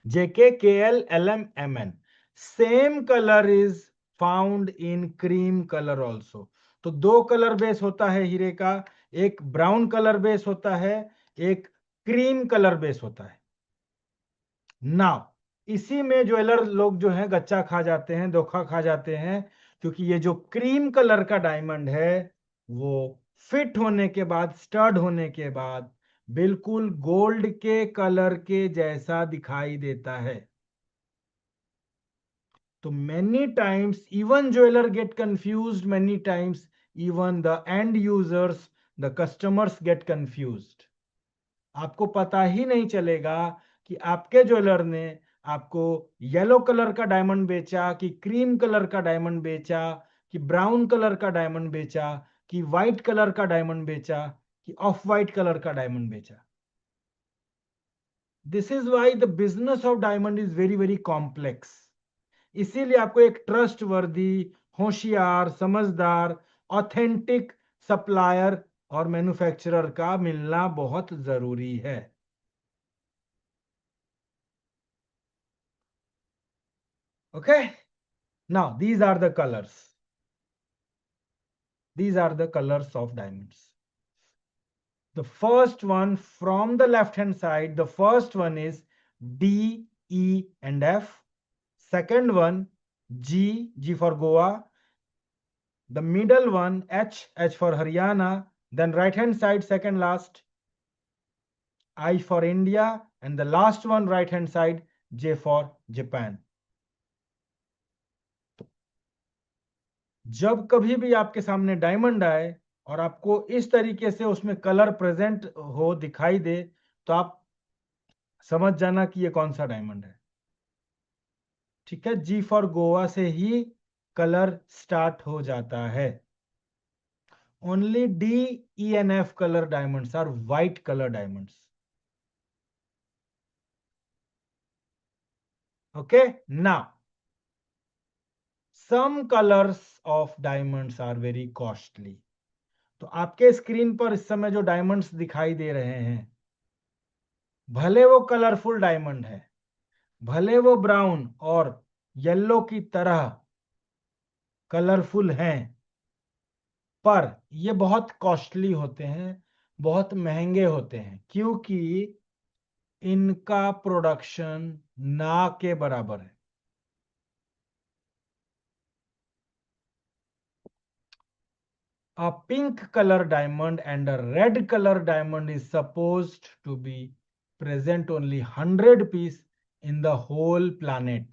JK, KL, LM, MN. Same colour is found in cream colour also. तो दो कलर बेस होता है हीरे का. एक ब्राउन कलर बेस होता है, एक क्रीम कलर बेस होता है. नाउ इसी में ज्वेलर लोग जो है गच्चा खा जाते हैं, धोखा खा जाते हैं. क्योंकि ये जो क्रीम कलर का डायमंड है वो फिट होने के बाद, स्टड होने के बाद बिल्कुल गोल्ड के कलर के जैसा दिखाई देता है. तो many times even jeweler get confused, many times even the end users, the customers get confused. आपको पता ही नहीं चलेगा कि आपके ज्वेलर ने आपको येलो कलर का डायमंड बेचा, कि क्रीम कलर का डायमंड बेचा, कि ब्राउन कलर का डायमंड बेचा, कि व्हाइट कलर का डायमंड बेचा, कि ऑफ व्हाइट कलर का डायमंड बेचा. This is why the business of diamond is very very complex. इसीलिए आपको एक ट्रस्ट वर्दी, होशियार, समझदार, ऑथेंटिक सप्लायर और मैन्युफैक्चरर का मिलना बहुत जरूरी है. Okay, now these are the colors. These are the colors of diamonds. The first one from the left hand side, the first one is D, E, and F. Second one G, G for Goa. The middle one H, H for Haryana. Then right hand side, second last, I for India. And the last one right hand side, J for Japan. जब कभी भी आपके सामने डायमंड आए और आपको इस तरीके से उसमें कलर प्रेजेंट हो, दिखाई दे, तो आप समझ जाना कि ये कौन सा डायमंड है. ठीक है, जी फॉर गोवा से ही कलर स्टार्ट हो जाता है. Only D, E and F colour diamonds are white colour diamonds. Okay, now some colours of diamonds are very costly. तो आपके स्क्रीन पर इस समय जो डायमंड्स दिखाई दे रहे हैं, भले वो कलरफुल डायमंड है, भले वो ब्राउन और येलो की तरह कलरफुल हैं, पर ये बहुत कॉस्टली होते हैं, बहुत महंगे होते हैं. क्योंकि इनका प्रोडक्शन ना के बराबर है. A pink color diamond and a red color diamond is supposed to be present only 100 piece in the whole planet.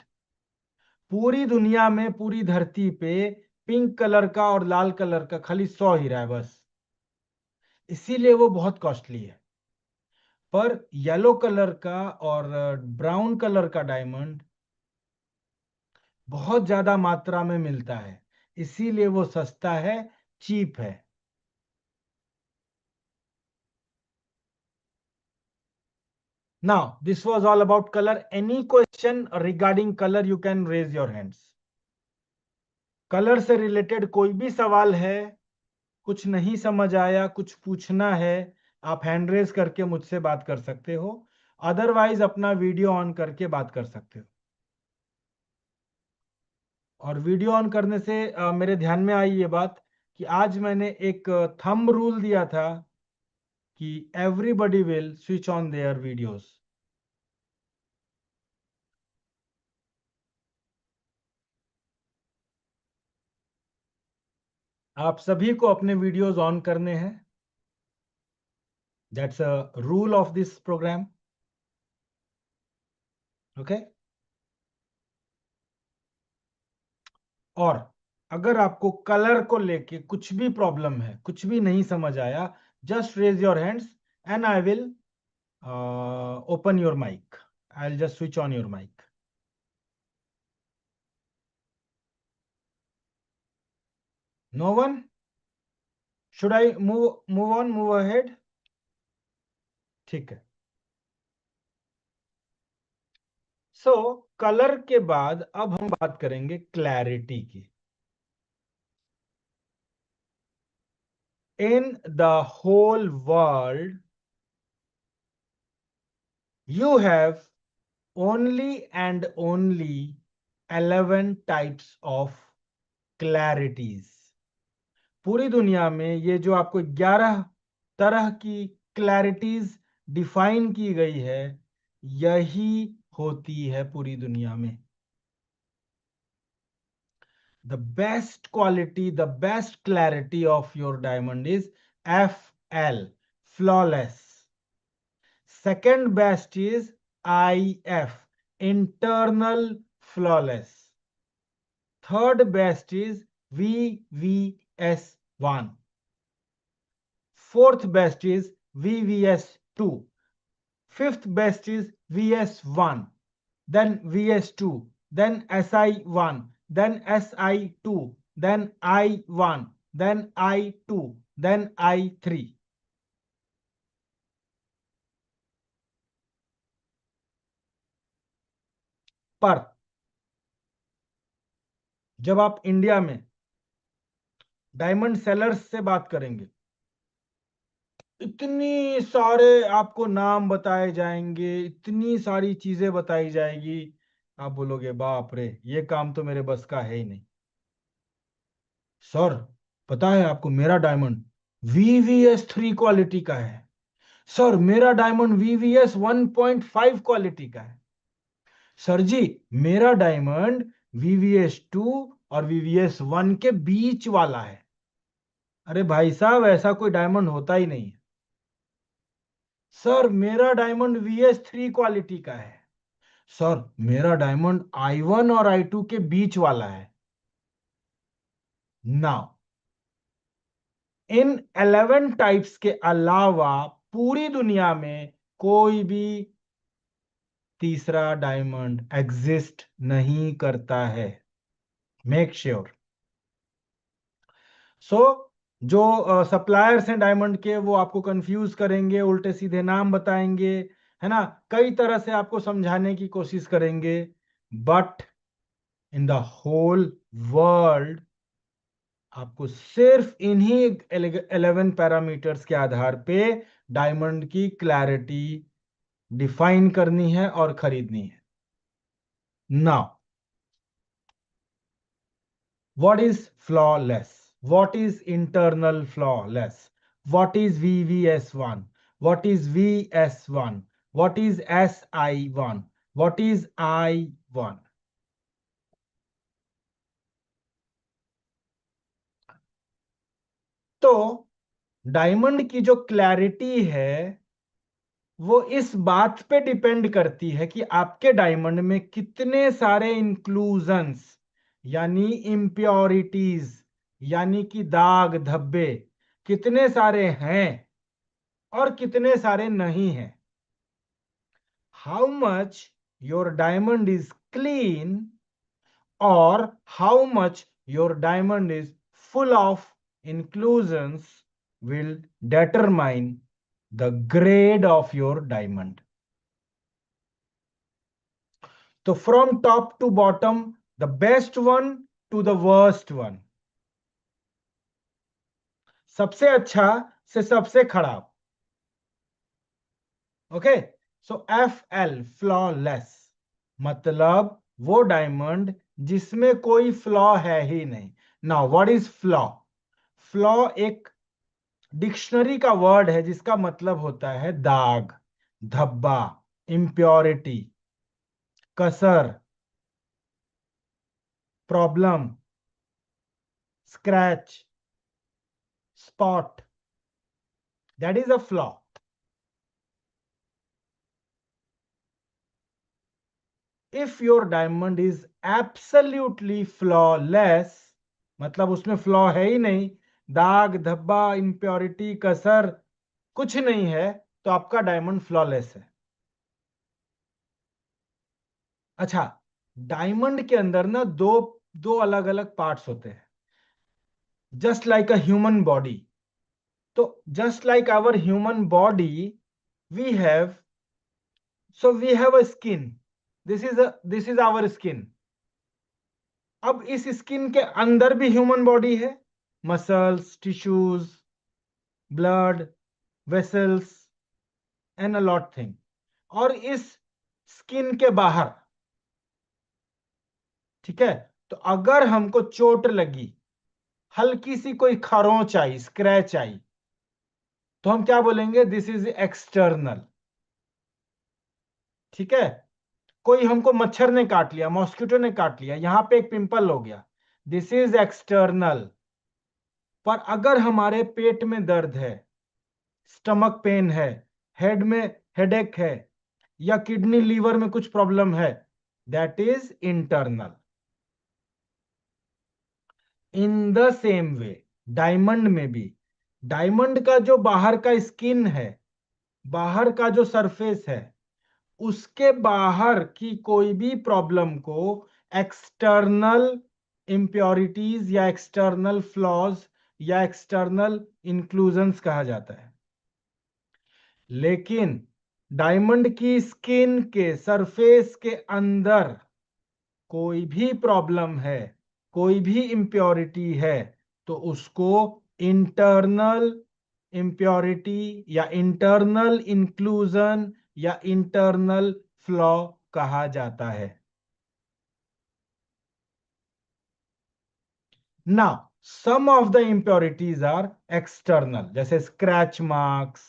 पूरी दुनिया में, पूरी धरती पे पिंक कलर का और लाल कलर का खाली 100 हीरा है बस. इसीलिए वो बहुत कॉस्टली है. पर येलो कलर का और ब्राउन कलर का डायमंड बहुत ज्यादा मात्रा में मिलता है, इसीलिए वो सस्ता है, चीप है. Now, this was all about color. Any question regarding color, you can raise your hands. Colour से रिलेटेड कोई भी सवाल है, कुछ नहीं समझ आया, कुछ पूछना है, आप हैंड रेज करके मुझसे बात कर सकते हो. अदरवाइज अपना वीडियो ऑन करके बात कर सकते हो. और वीडियो ऑन करने से मेरे ध्यान में आई ये बात कि आज मैंने एक थंब रूल दिया था कि everybody will switch on their videos. आप सभी को अपने वीडियोस ऑन करने हैं। That's a rule of this programme. Okay. और अगर आपको कलर को लेके कुछ भी प्रॉब्लम है, कुछ भी नहीं समझ आया, just raise your hands and I will open your mic. I will just switch on your mic. No one? Should I move on, move ahead? ठीक है। सो कलर के बाद अब हम बात करेंगे क्लैरिटी की। In the whole world you have only and only 11 types of clarities। पूरी दुनिया में ये जो आपको 11 तरह की क्लैरिटीज डिफाइन की गई है, यही होती है पूरी दुनिया में। The best quality, the best clarity of your diamond is FL, flawless. Second best is IF, internal flawless. Third best is VVS1. Fourth best is VVS2. Fifth best is VS1, then VS2, then SI1, then SI2, then I1, then I2, then I3। पर जब आप इंडिया में डायमंड सेलर्स से बात करेंगे, इतनी सारे आपको नाम बताए जाएंगे, इतनी सारी चीजें बताई जाएगी, आप बोलोगे बाप रे, ये काम तो मेरे बस का है ही नहीं। सर, पता है आपको, मेरा डायमंड VVS3 क्वालिटी का है। सर, मेरा डायमंड VVS1.5 क्वालिटी का है। सर जी, मेरा डायमंड VVS2 और VVS1 के बीच वाला है। अरे भाई साहब, ऐसा कोई डायमंड होता ही नहीं है। सर, मेरा डायमंड VS3 क्वालिटी का है। सर, मेरा डायमंड I1 और I2 के बीच वाला है। नाउ, इन 11 टाइप्स के अलावा पूरी दुनिया में कोई भी तीसरा डायमंड एग्जिस्ट नहीं करता है। Make sure. सो जो सप्लायर्स हैं डायमंड के, वो आपको कंफ्यूज करेंगे, उल्टे सीधे नाम बताएंगे, है ना, कई तरह से आपको समझाने की कोशिश करेंगे। But in the whole world आपको सिर्फ इन्हीं 11 पैरामीटर्स के आधार पे डायमंड की क्लैरिटी डिफाइन करनी है और खरीदनी है। Now, what is flawless? What is internal flawless? What is VVS1? What is VS1? What is SI1? What is I1? तो डायमंड की जो क्लैरिटी है, वो इस बात पे डिपेंड करती है कि आपके डायमंड में कितने सारे इंक्लूजन्स, यानी इम्प्योरिटीज, यानी कि दाग धब्बे कितने सारे हैं और कितने सारे नहीं हैं। How much your diamond is clean और how much your diamond is full of inclusions will determine the grade of your diamond। तो from top to bottom, the best one to the worst one, सबसे अच्छा से सबसे खराब। ओके। सो FL, फ्लॉलेस, मतलब वो डायमंड जिसमें कोई फ्लॉ है ही नहीं। Now what is flaw? Flaw एक डिक्शनरी का वर्ड है जिसका मतलब होता है दाग, धब्बा, इम्प्योरिटी, कसर, problem, scratch, spot, that is a flaw. If your diamond is absolutely flawless, मतलब उसमें फ्लॉ है ही नहीं, दाग धब्बा इम्प्योरिटी कसर कुछ नहीं है, तो आपका डायमंड फ्लॉलेस है. अच्छा, डायमंड के अंदर ना दो दो अलग अलग पार्ट्स होते हैं, just like a human body. तो just like our human body, we have we have a skin. This is our skin. अब इस स्किन के अंदर भी ह्यूमन बॉडी है, muscles, tissues, blood vessels and a lot thing. और इस स्किन के बाहर, ठीक है, तो अगर हमको चोट लगी, हल्की सी कोई खरोंच आई, स्क्रैच आई, तो हम क्या बोलेंगे? This is external. ठीक है, कोई हमको मच्छर ने काट लिया, मॉस्किटो ने काट लिया, यहां पे एक पिंपल हो गया, दिस इज एक्सटर्नल. पर अगर हमारे पेट में दर्द है, स्टमक पेन है, हेड में हेडेक है, या किडनी लीवर में कुछ प्रॉब्लम है, that is internal. In the same way diamond में भी, डायमंड का जो बाहर का स्किन है, बाहर का जो सरफेस है, उसके बाहर की कोई भी प्रॉब्लम को एक्सटर्नल इंप्योरिटीज या एक्सटर्नल फ्लॉज या एक्सटर्नल इंक्लूजन्स कहा जाता है. लेकिन डायमंड की स्किन के सरफेस के अंदर कोई भी प्रॉब्लम है, कोई भी इंप्योरिटी है, तो उसको इंटरनल इंप्योरिटी या इंटरनल इंक्लूजन या इंटरनल फ्लॉ कहा जाता है. Now some of the impurities are external, जैसे स्क्रैच मार्क्स,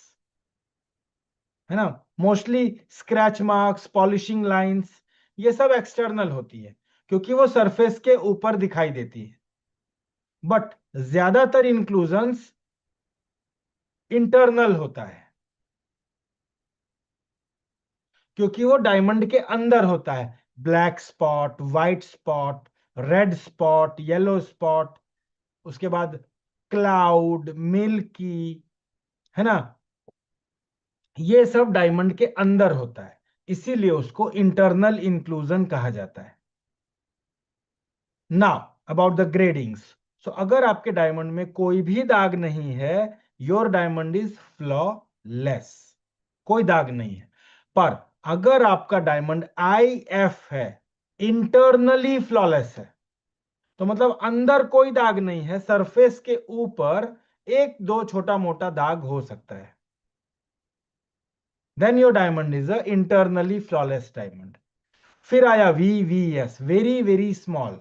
है ना. Mostly scratch marks, polishing lines, ये सब एक्सटर्नल होती है क्योंकि वो सरफेस के ऊपर दिखाई देती है. बट ज्यादातर इंक्लूजन्स इंटरनल होता है क्योंकि वो डायमंड के अंदर होता है. Black spot, white spot, red spot, yellow spot, उसके बाद क्लाउड, मिल्की, है ना, ये सब डायमंड के अंदर होता है, इसीलिए उसको इंटरनल इंक्लूजन कहा जाता है. Now about the gradings. So अगर आपके डायमंड में कोई भी दाग नहीं है, योर डायमंड इज फ्लॉलेस, कोई दाग नहीं है. पर अगर आपका डायमंड आई एफ है, इंटरनली फ्लॉलेस है, तो मतलब अंदर कोई दाग नहीं है, सरफेस के ऊपर एक दो छोटा मोटा दाग हो सकता है, then your diamond is a internally flawless diamond. फिर आया VVS, वेरी वेरी स्मॉल.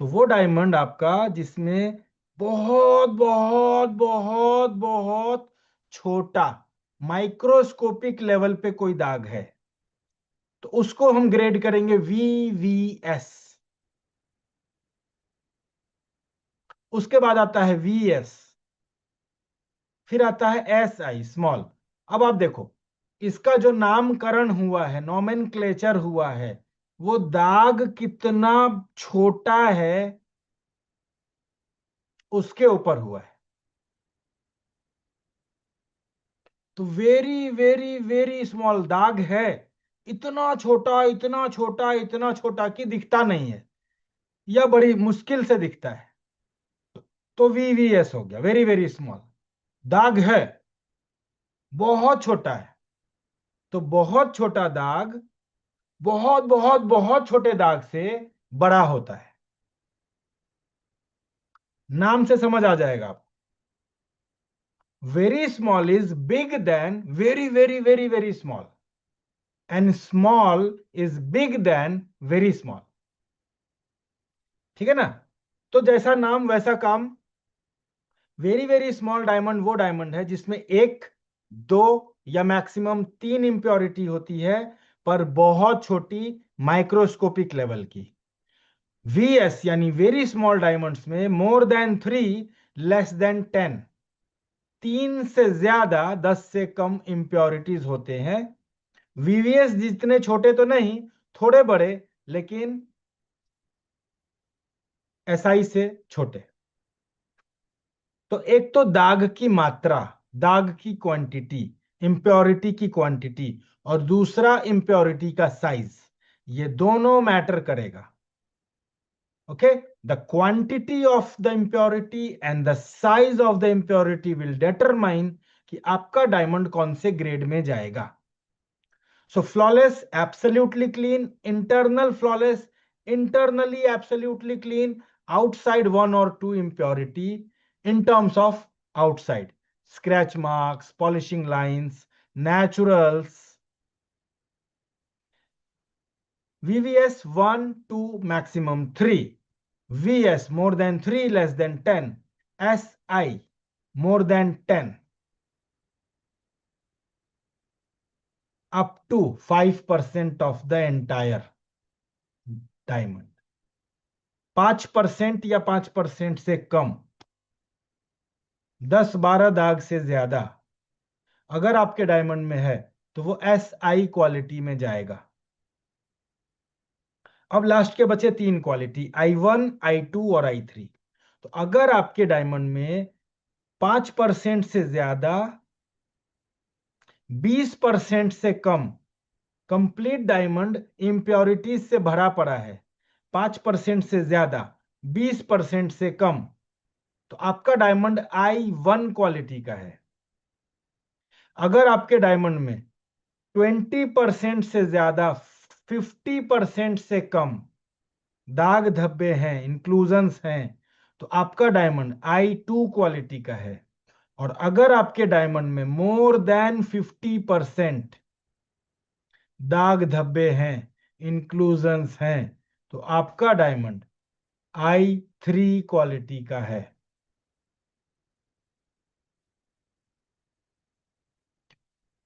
तो वो डायमंड आपका जिसमें बहुत बहुत बहुत बहुत छोटा माइक्रोस्कोपिक लेवल पे कोई दाग है, तो उसको हम ग्रेड करेंगे VVS. उसके बाद आता है VS, फिर आता है SI, स्मॉल. अब आप देखो, इसका जो नामकरण हुआ है, नॉमेनक्लेचर हुआ है, वो दाग कितना छोटा है उसके ऊपर हुआ है. तो वेरी वेरी वेरी स्मॉल दाग है, इतना छोटा इतना छोटा इतना छोटा कि दिखता नहीं है, या बड़ी मुश्किल से दिखता है, तो VVS हो गया, वेरी वेरी स्मॉल. दाग है, बहुत छोटा है, तो बहुत छोटा दाग बहुत बहुत बहुत छोटे दाग से बड़ा होता है. नाम से समझ आ जाएगा आप. Very small is big than very very very very small, and small is big than very small. ठीक है ना. तो जैसा नाम वैसा काम। वेरी वेरी स्मॉल डायमंड वो डायमंड है जिसमें एक, दो या मैक्सिमम तीन इंप्योरिटी होती है, पर बहुत छोटी, माइक्रोस्कोपिक लेवल की। वीएस यानी वेरी स्मॉल डायमंड्स में मोर देन 3, लेस देन 10, तीन से ज्यादा 10 से कम इंप्योरिटीज होते हैं। वीवीएस जितने छोटे तो नहीं, थोड़े बड़े, लेकिन एसआई से छोटे। तो एक तो दाग की मात्रा, दाग की क्वांटिटी, इंप्योरिटी की क्वांटिटी, और दूसरा इंप्योरिटी का साइज, ये दोनों मैटर करेगा। Okay, the quantity of the impurity and the size of the impurity will determine कि आपका डायमंड कौन से ग्रेड में जाएगा। So flawless, absolutely clean, internal flawless, internally absolutely clean, outside one or two impurity in terms of outside. Scratch marks, polishing lines, naturals. VVS 1, 2, maximum 3. VS more than 3, less than 10. SI more than 10. Up to 5% of the entire diamond. 5% या 5% से कम, 10-12 दाग से ज्यादा अगर आपके डायमंड में है तो वो एस आई क्वालिटी में जाएगा। अब लास्ट के बचे तीन क्वालिटी, I1, I2 और I3। तो अगर आपके डायमंड में 5% से ज्यादा, 20% से कम, कंप्लीट डायमंड इंप्योरिटीज से भरा पड़ा है, 5% से ज्यादा, 20% से कम, तो आपका डायमंड I1 क्वालिटी का है। अगर आपके डायमंड में 20% से ज्यादा, 50% से कम दाग धब्बे हैं, इंक्लूजन्स हैं, तो आपका डायमंड I2 क्वालिटी का है। और अगर आपके डायमंड में मोर देन 50% दाग धब्बे हैं, इंक्लूजन्स हैं, तो आपका डायमंड I3 क्वालिटी का है।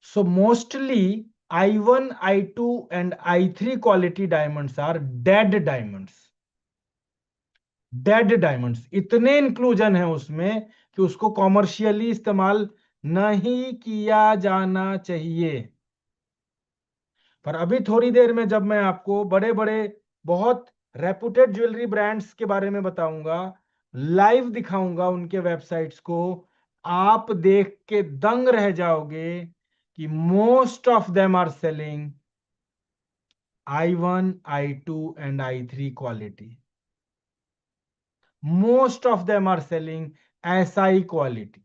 So mostly I1, I2 and I3 quality diamonds are dead diamonds. Dead diamonds, इतने इंक्लूजन है उसमें कि उसको कॉमर्शियली इस्तेमाल नहीं किया जाना चाहिए। पर अभी थोड़ी देर में जब मैं आपको बड़े बड़े बहुत रेपुटेड ज्वेलरी ब्रांड्स के बारे में बताऊंगा, लाइव दिखाऊंगा उनके वेबसाइट्स को, आप देख के दंग रह जाओगे कि most of them are selling I1, I2 and I3 quality. Most of them are selling SI quality.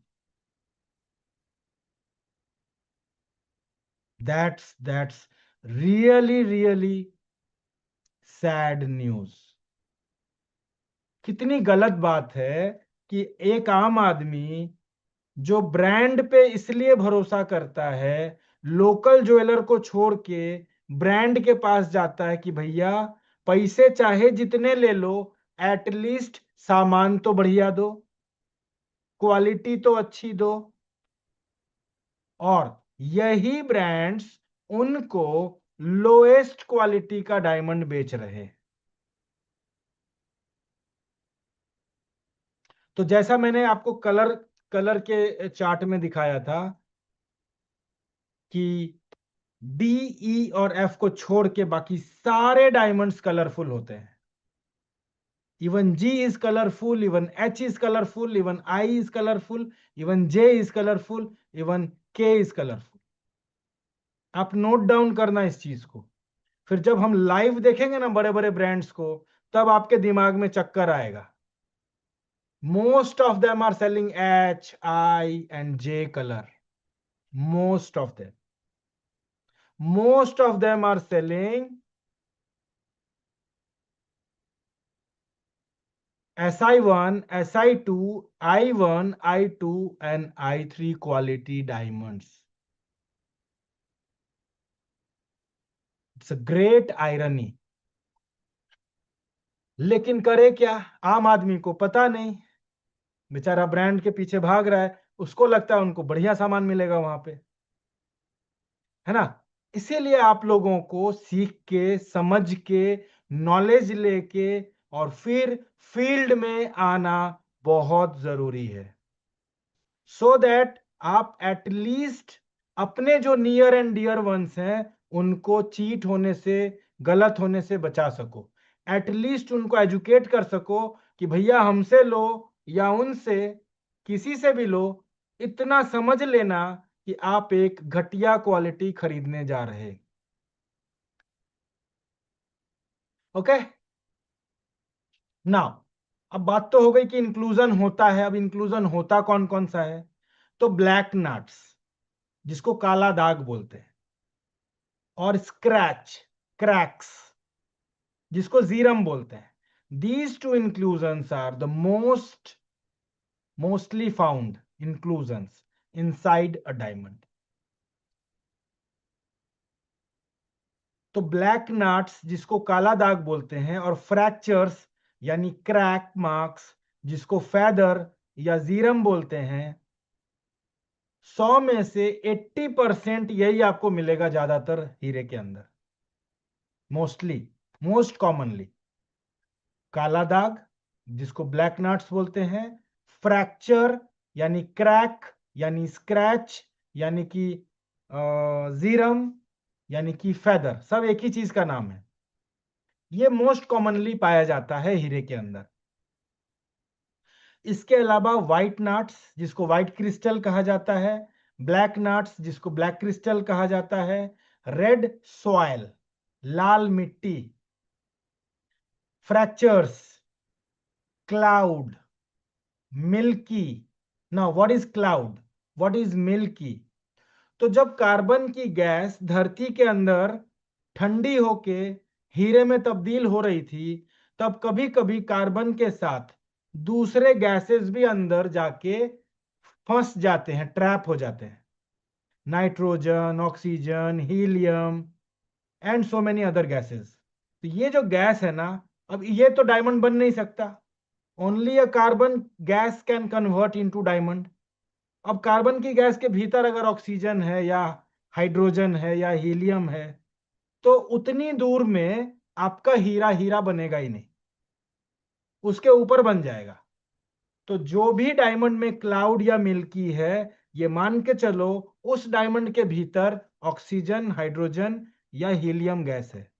That's really really sad news. कितनी गलत बात है कि एक आम आदमी जो ब्रांड पे इसलिए भरोसा करता है, लोकल ज्वेलर को छोड़ के ब्रांड के पास जाता है कि भैया पैसे चाहे जितने ले लो, एटलीस्ट सामान तो बढ़िया दो, क्वालिटी तो अच्छी दो। और यही ब्रांड्स उनको लोएस्ट क्वालिटी का डायमंड बेच रहे हैं। तो जैसा मैंने आपको कलर कलर के चार्ट में दिखाया था कि डी, ई और एफ को छोड़ के बाकी सारे डायमंड्स कलरफुल होते हैं। Even G is colourful, even H is colourful, even I is colourful, even J is colourful, even K is colourful. आप नोट डाउन करना इस चीज को। फिर जब हम लाइव देखेंगे ना बड़े बड़े ब्रांड्स को, तब आपके दिमाग में चक्कर आएगा। Most of them are selling H, I and J colour. Most of them, most of them are selling SI1, SI2, I1, I2 and I3 quality diamonds. It's a great irony. लेकिन करे क्या, आम आदमी को पता नहीं, बेचारा ब्रांड के पीछे भाग रहा है, उसको लगता है उनको बढ़िया सामान मिलेगा वहां पे, है ना। इसीलिए आप लोगों को सीख के, समझ के, नॉलेज लेके और फिर फील्ड में आना बहुत जरूरी है, सो दैट आप एटलीस्ट अपने जो नियर एंड डियर वंस हैं उनको चीट होने से, गलत होने से बचा सको। एटलीस्ट उनको एजुकेट कर सको कि भैया हमसे लो या उनसे, किसी से भी लो, इतना समझ लेना कि आप एक घटिया क्वालिटी खरीदने जा रहे। ओके, नाउ अब बात तो हो गई कि इंक्लूजन होता है। अब इंक्लूजन होता कौन कौन सा है? तो ब्लैक नट्स, जिसको काला दाग बोलते हैं, और स्क्रैच, क्रैक्स, जिसको जीरम बोलते हैं। These two inclusions are the mostly found inclusions inside a diamond. तो ब्लैक नट्स, जिसको काला दाग बोलते हैं, और फ्रैक्चर्स यानी क्रैक मार्क्स, जिसको फैदर या जीरम बोलते हैं, 100 में से 80% यही आपको मिलेगा ज्यादातर हीरे के अंदर। मोस्टली, मोस्ट कॉमनली काला दाग, जिसको ब्लैक नट्स बोलते हैं, फ्रैक्चर यानी क्रैक यानी स्क्रैच यानी कि जीरम यानी कि फेदर, सब एक ही चीज का नाम है। ये मोस्ट कॉमनली पाया जाता है हीरे के अंदर। इसके अलावा व्हाइट नट्स, जिसको व्हाइट क्रिस्टल कहा जाता है, ब्लैक नट्स, जिसको ब्लैक क्रिस्टल कहा जाता है, रेड सॉयल, लाल मिट्टी, fractures, cloud, milky. Now what is cloud, what is milky? तो जब कार्बन की गैस धरती के अंदर ठंडी होके हीरे में तब्दील हो रही थी, तब कभी कभी कार्बन के साथ दूसरे गैसेस भी अंदर जाके फंस जाते हैं, ट्रैप हो जाते हैं। Nitrogen, oxygen, helium and so many other gases. तो ये जो गैस है ना, अब ये तो डायमंड बन नहीं सकता। Only a carbon gas can convert into diamond. अब कार्बन की गैस के भीतर अगर ऑक्सीजन है या हाइड्रोजन है या हीलियम है, तो उतनी दूर में आपका हीरा हीरा बनेगा ही नहीं, उसके ऊपर बन जाएगा। तो जो भी डायमंड में क्लाउड या मिल्की है, ये मान के चलो उस डायमंड के भीतर ऑक्सीजन, हाइड्रोजन या हीलियम गैस है,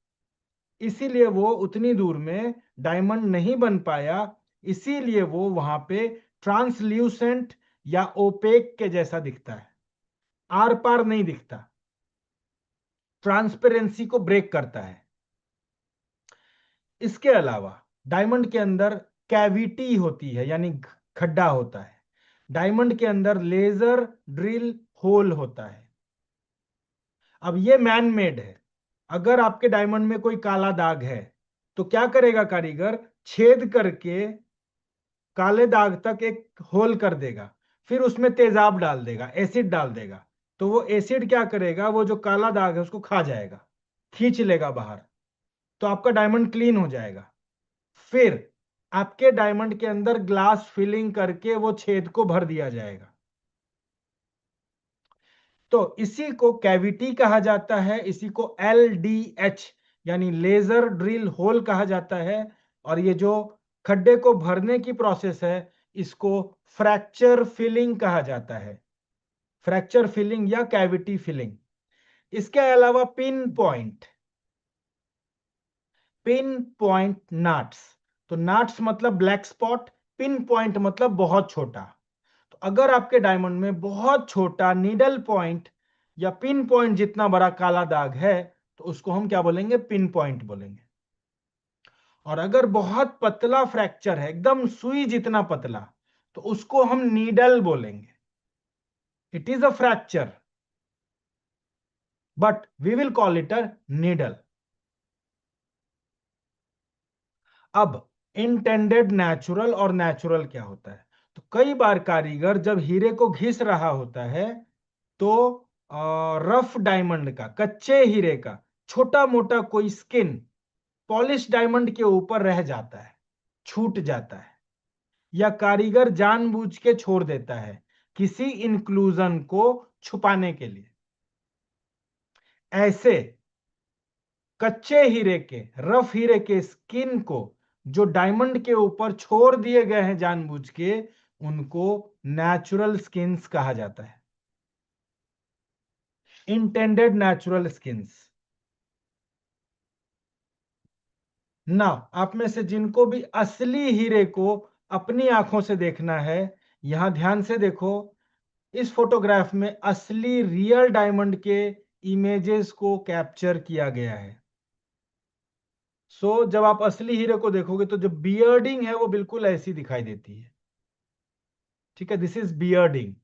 इसीलिए वो उतनी दूर में डायमंड नहीं बन पाया। इसीलिए वो वहां पे ट्रांसल्यूसेंट या ओपेक के जैसा दिखता है, आर पार नहीं दिखता, ट्रांसपेरेंसी को ब्रेक करता है। इसके अलावा डायमंड के अंदर कैविटी होती है, यानी खड्डा होता है। डायमंड के अंदर लेजर ड्रिल होल होता है। अब ये मैन मेड है। अगर आपके डायमंड में कोई काला दाग है, तो क्या करेगा कारीगर? छेद करके काले दाग तक एक होल कर देगा, फिर उसमें तेजाब डाल देगा, एसिड डाल देगा। तो वो एसिड क्या करेगा, वो जो काला दाग है उसको खा जाएगा, खींच लेगा बाहर, तो आपका डायमंड क्लीन हो जाएगा। फिर आपके डायमंड के अंदर ग्लास फिलिंग करके वो छेद को भर दिया जाएगा। तो इसी को कैविटी कहा जाता है, इसी को LDH यानी लेजर ड्रिल होल कहा जाता है। और ये जो खड्डे को भरने की प्रोसेस है, इसको फ्रैक्चर फिलिंग कहा जाता है, फ्रैक्चर फिलिंग या कैविटी फिलिंग। इसके अलावा पिन पॉइंट नाट्स। तो नाट्स मतलब ब्लैक स्पॉट, पिन पॉइंट मतलब बहुत छोटा। तो अगर आपके डायमंड में बहुत छोटा नीडल पॉइंट या पिन पॉइंट जितना बड़ा काला दाग है, तो उसको हम क्या बोलेंगे? पिन पॉइंट बोलेंगे। और अगर बहुत पतला फ्रैक्चर है, एकदम सुई जितना पतला, तो उसको हम नीडल बोलेंगे। It is a fracture, but we will call it a needle. अब इंटेंडेड नेचुरल और नेचुरल क्या होता है? तो कई बार कारीगर जब हीरे को घिस रहा होता है, तो रफ डायमंड का, कच्चे हीरे का छोटा मोटा कोई स्किन पॉलिश डायमंड के ऊपर रह जाता है, छूट जाता है, या कारीगर जानबूझ के छोड़ देता है किसी इंक्लूजन को छुपाने के लिए। ऐसे कच्चे हीरे के, रफ हीरे के स्किन को जो डायमंड के ऊपर छोड़ दिए गए हैं जानबूझ के, उनको नेचुरल स्किन्स कहा जाता है, इंटेंडेड नेचुरल स्किन्स। ना, आप में से जिनको भी असली हीरे को अपनी आंखों से देखना है, यहां ध्यान से देखो, इस फोटोग्राफ में असली रियल डायमंड के इमेजेस को कैप्चर किया गया है। जब आप असली हीरे को देखोगे तो जो बियर्डिंग है वो बिल्कुल ऐसी दिखाई देती है। ठीक है, दिस इज बियर्डिंग।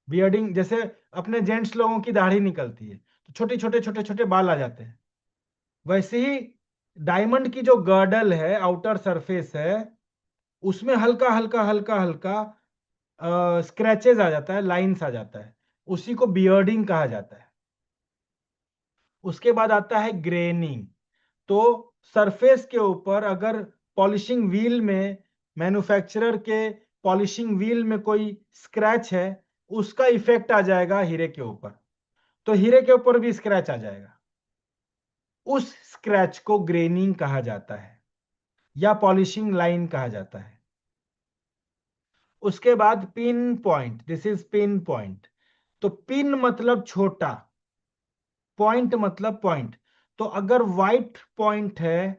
बियर्डिंग जैसे अपने जेंट्स लोगों की दाढ़ी निकलती है तो छोटे छोटे छोटे छोटे बाल आ जाते हैं, वैसे ही डायमंड की जो गर्डल है, आउटर सरफेस है, उसमें हल्का हल्का हल्का हल्का स्क्रैचेस आ जाता है, लाइंस आ जाता है, उसी को बियर्डिंग कहा जाता है। उसके बाद आता है ग्रेनिंग। तो सरफेस के ऊपर अगर पॉलिशिंग व्हील में, मैन्युफैक्चरर के पॉलिशिंग व्हील में कोई स्क्रैच है, उसका इफेक्ट आ जाएगा हीरे के ऊपर, तो हीरे के ऊपर भी स्क्रैच आ जाएगा। उस स्क्रैच को ग्रेनिंग कहा जाता है या पॉलिशिंग लाइन कहा जाता है। उसके बाद pin point, this is pin point. तो पिन मतलब छोटा, पॉइंट मतलब पॉइंट। तो अगर व्हाइट पॉइंट है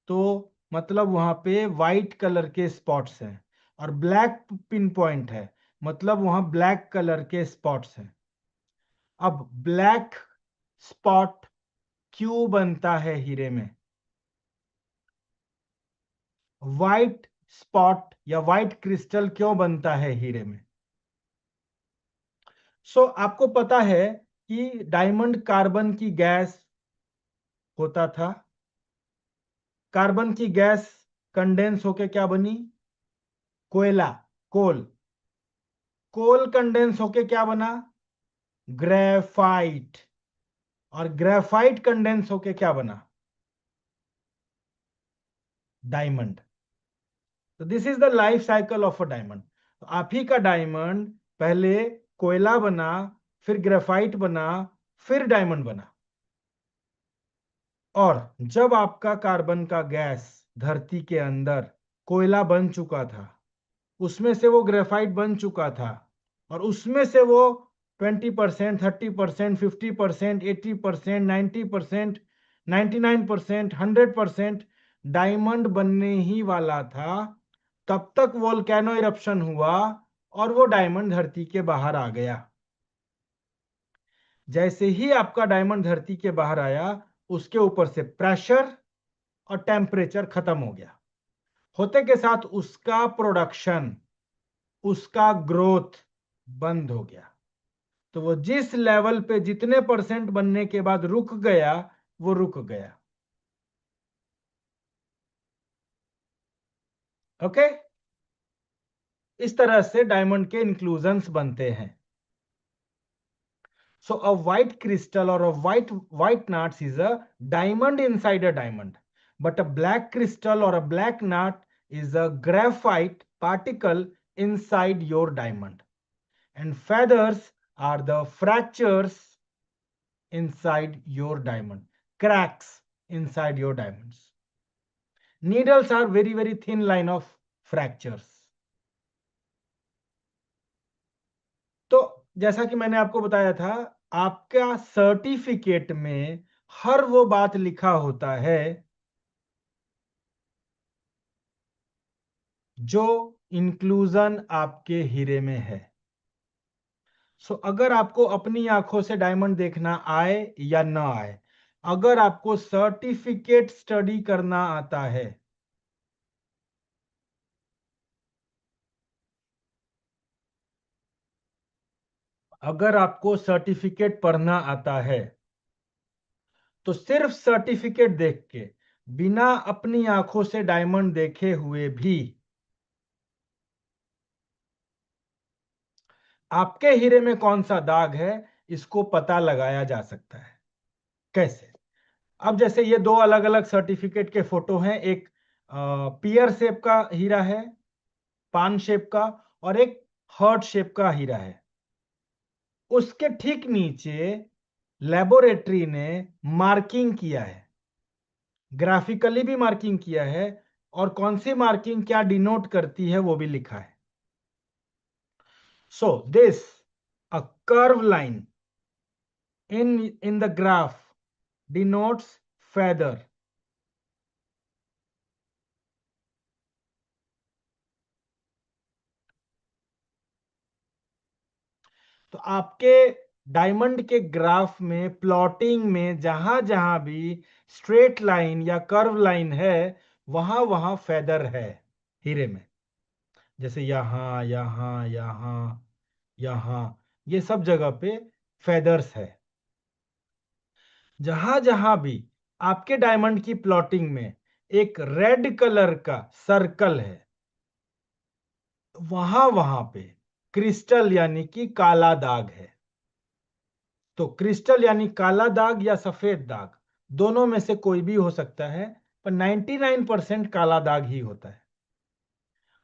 तो मतलब वहां पे व्हाइट कलर के स्पॉट्स हैं, और ब्लैक पिन पॉइंट है मतलब वहां ब्लैक कलर के स्पॉट्स हैं। अब ब्लैक स्पॉट क्यों बनता है हीरे में? व्हाइट स्पॉट या व्हाइट क्रिस्टल क्यों बनता है हीरे में? आपको पता है कि डायमंड कार्बन की गैस होता था। कार्बन की गैस कंडेंस होके क्या बनी? कोयला, कोल। कोल कंडेंस होके क्या बना? ग्रेफाइट। और ग्रेफाइट कंडेंस होके क्या बना? डायमंड। तो this is the life cycle of a diamond. आप ही का डायमंड पहले कोयला बना, फिर ग्रेफाइट बना, फिर डायमंड बना। और जब आपका कार्बन का गैस धरती के अंदर कोयला बन चुका था, उसमें से वो ग्रेफाइट बन चुका था, और उसमें से वो 20%, 30%, 50%, 80%, 90%, 99%, 100% डायमंड बनने ही वाला था, तब तक वोल्केनो इरप्शन हुआ और वो डायमंड धरती के बाहर आ गया। जैसे ही आपका डायमंड धरती के बाहर आया, उसके ऊपर से प्रेशर और टेम्परेचर खत्म हो गया। होते के साथ उसका प्रोडक्शन, उसका ग्रोथ बंद हो गया। तो वो जिस लेवल पे जितने परसेंट बनने के बाद रुक गया, वो रुक गया। ओके, इस तरह से डायमंड के इंक्लूजन्स बनते हैं। So a white crystal or a white nuts is a diamond inside a diamond, but a black crystal or a black nut is a graphite particle inside your diamond. And feathers are the fractures inside your diamond, cracks inside your diamonds. Needles are very thin line of fractures. तो जैसा कि मैंने आपको बताया था, आपका सर्टिफिकेट में हर वो बात लिखा होता है जो इंक्लूजन आपके हीरे में है। अगर आपको अपनी आंखों से डायमंड देखना आए या ना आए, अगर आपको सर्टिफिकेट स्टडी करना आता है, अगर आपको सर्टिफिकेट पढ़ना आता है, तो सिर्फ सर्टिफिकेट देख के, बिना अपनी आंखों से डायमंड देखे हुए भी आपके हीरे में कौन सा दाग है, इसको पता लगाया जा सकता है। कैसे? अब जैसे ये दो अलग अलग सर्टिफिकेट के फोटो हैं, एक पियर शेप का हीरा है, पान शेप का, और एक हार्ट शेप का हीरा है। उसके ठीक नीचे लेबोरेटरी ने मार्किंग किया है, ग्राफिकली भी मार्किंग किया है, और कौन सी मार्किंग क्या डिनोट करती है वो भी लिखा है। So this a curve line in the graph denotes feather. तो आपके डायमंड के ग्राफ में, प्लॉटिंग में, जहां जहां भी स्ट्रेट लाइन या कर्व लाइन है, वहां वहां फेदर है हीरे में। जैसे यहां यहां यहां यहां, ये सब जगह पे फेदर्स है। जहां जहां भी आपके डायमंड की प्लॉटिंग में एक रेड कलर का सर्कल है, वहां वहां पे क्रिस्टल यानी कि काला दाग है। तो क्रिस्टल यानी काला दाग या सफेद दाग, दोनों में से कोई भी हो सकता है, पर 99% काला दाग ही होता है।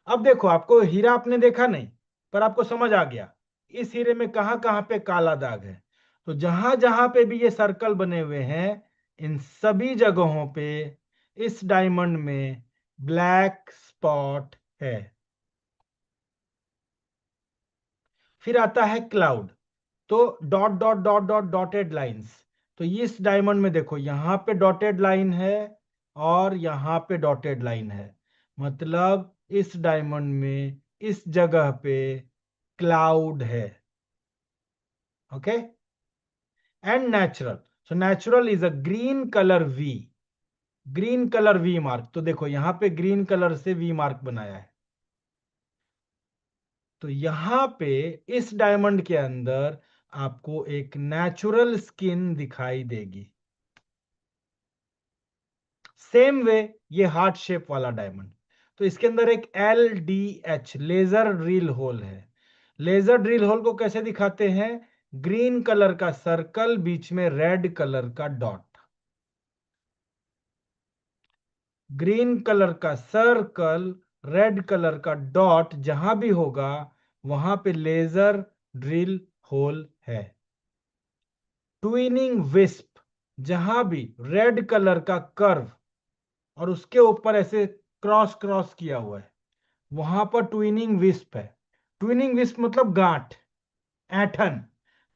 अब देखो, आपको हीरा आपने देखा नहीं, पर आपको समझ आ गया इस हीरे में कहां कहां पे काला दाग है। तो जहां जहां पे भी ये सर्कल बने हुए हैं, इन सभी जगहों पे इस डायमंड में ब्लैक स्पॉट है। फिर आता है क्लाउड। तो dot dot dot dot dotted lines. तो इस डायमंड में देखो, यहां पे डॉटेड लाइन है और यहां पे डॉटेड लाइन है, मतलब इस डायमंड में इस जगह पे क्लाउड है। Okay. And natural, so natural is a green colour we, green colour we mark. तो देखो यहां पे ग्रीन कलर से वी मार्क बनाया है। तो यहां पे इस डायमंड के अंदर आपको एक नेचुरल स्किन दिखाई देगी। सेम वे ये हार्ट शेप वाला डायमंड, तो इसके अंदर एक LDH लेजर ड्रिल होल है। लेजर ड्रिल होल को कैसे दिखाते हैं? ग्रीन कलर का सर्कल, बीच में रेड कलर का डॉट। ग्रीन कलर का सर्कल, रेड कलर का डॉट जहां भी होगा वहां पे लेजर ड्रिल होल है। ट्विनिंग विस्प, जहां भी रेड कलर का कर्व और उसके ऊपर ऐसे क्रॉस क्रॉस किया हुआ है, वहां पर ट्विनिंग विस्प है। ट्विनिंग विस्प मतलब गांठ, ऐंठन,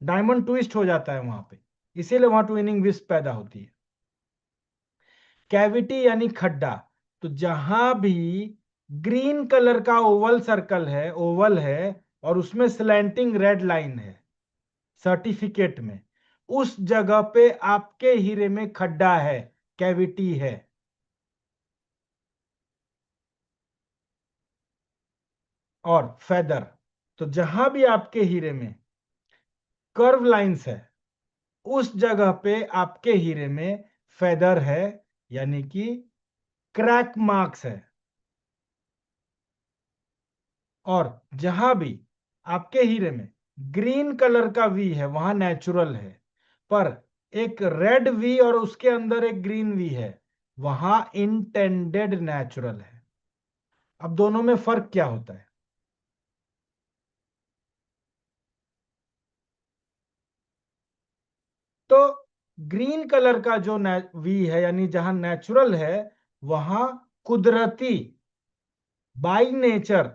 डायमंड ट्विस्ट हो जाता है वहां पे, इसीलिए वहां ट्विनिंग विस्प पैदा होती है। कैविटी यानी खड्डा, तो जहां भी ग्रीन कलर का ओवल सर्कल है, ओवल है, और उसमें स्लैंटिंग रेड लाइन है सर्टिफिकेट में, उस जगह पे आपके हीरे में खड्डा है, कैविटी है। और फेदर, तो जहां भी आपके हीरे में कर्व लाइंस है, उस जगह पे आपके हीरे में फेदर है, यानी कि क्रैक मार्क्स है। और जहां भी आपके हीरे में ग्रीन कलर का वी है, वहां नेचुरल है, पर एक रेड वी और उसके अंदर एक ग्रीन वी है, वहां इंटेंडेड नेचुरल है। अब दोनों में फर्क क्या होता है? तो ग्रीन कलर का जो वी है, यानी जहां नेचुरल है, वहां कुदरती, बाई नेचर,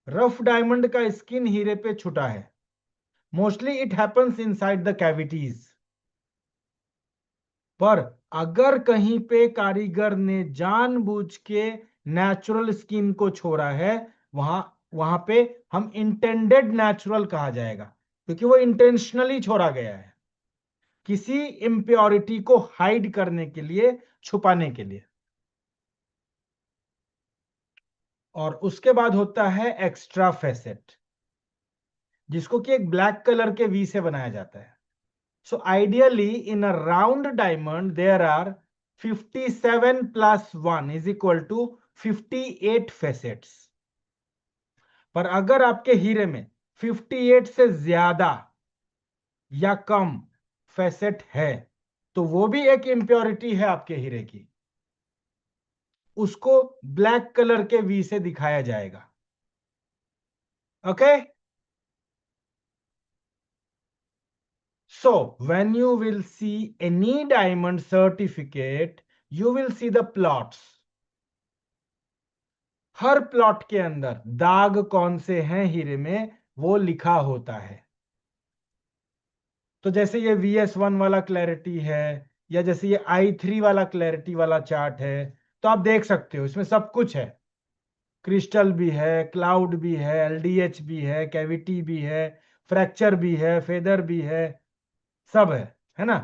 रफ डायमंड का स्किन हीरे पे छुटा है। Mostly it happens inside the cavities. पर अगर कहीं पे कारीगर ने जानबूझ के नेचुरल स्किन को छोड़ा है, वहां वहां पे हम इंटेंडेड नेचुरल कहा जाएगा, क्योंकि वो इंटेंशनली छोड़ा गया है किसी इम्प्योरिटी को हाइड करने के लिए, छुपाने के लिए। और उसके बाद होता है एक्स्ट्रा फेसेट, जिसको कि एक ब्लैक कलर के वी से बनाया जाता है। So ideally in a round diamond there are 57 plus 1 is equal to 58 facets. पर अगर आपके हीरे में 58 से ज्यादा या कम फेसेट है, तो वो भी एक इम्प्योरिटी है आपके हीरे की, उसको ब्लैक कलर के वी से दिखाया जाएगा। Okay, so when you will see any diamond certificate, you will see the plots। Her plot के अंदर दाग कौन से हैं हीरे में वो लिखा होता है। तो जैसे ये VS1 वाला क्लैरिटी है, या जैसे ये I3 वाला क्लैरिटी वाला चार्ट है, तो आप देख सकते हो इसमें सब कुछ है। क्रिस्टल भी है, क्लाउड भी है, LDH भी है, कैविटी भी है, फ्रैक्चर भी है, फेदर भी है, सब है ना।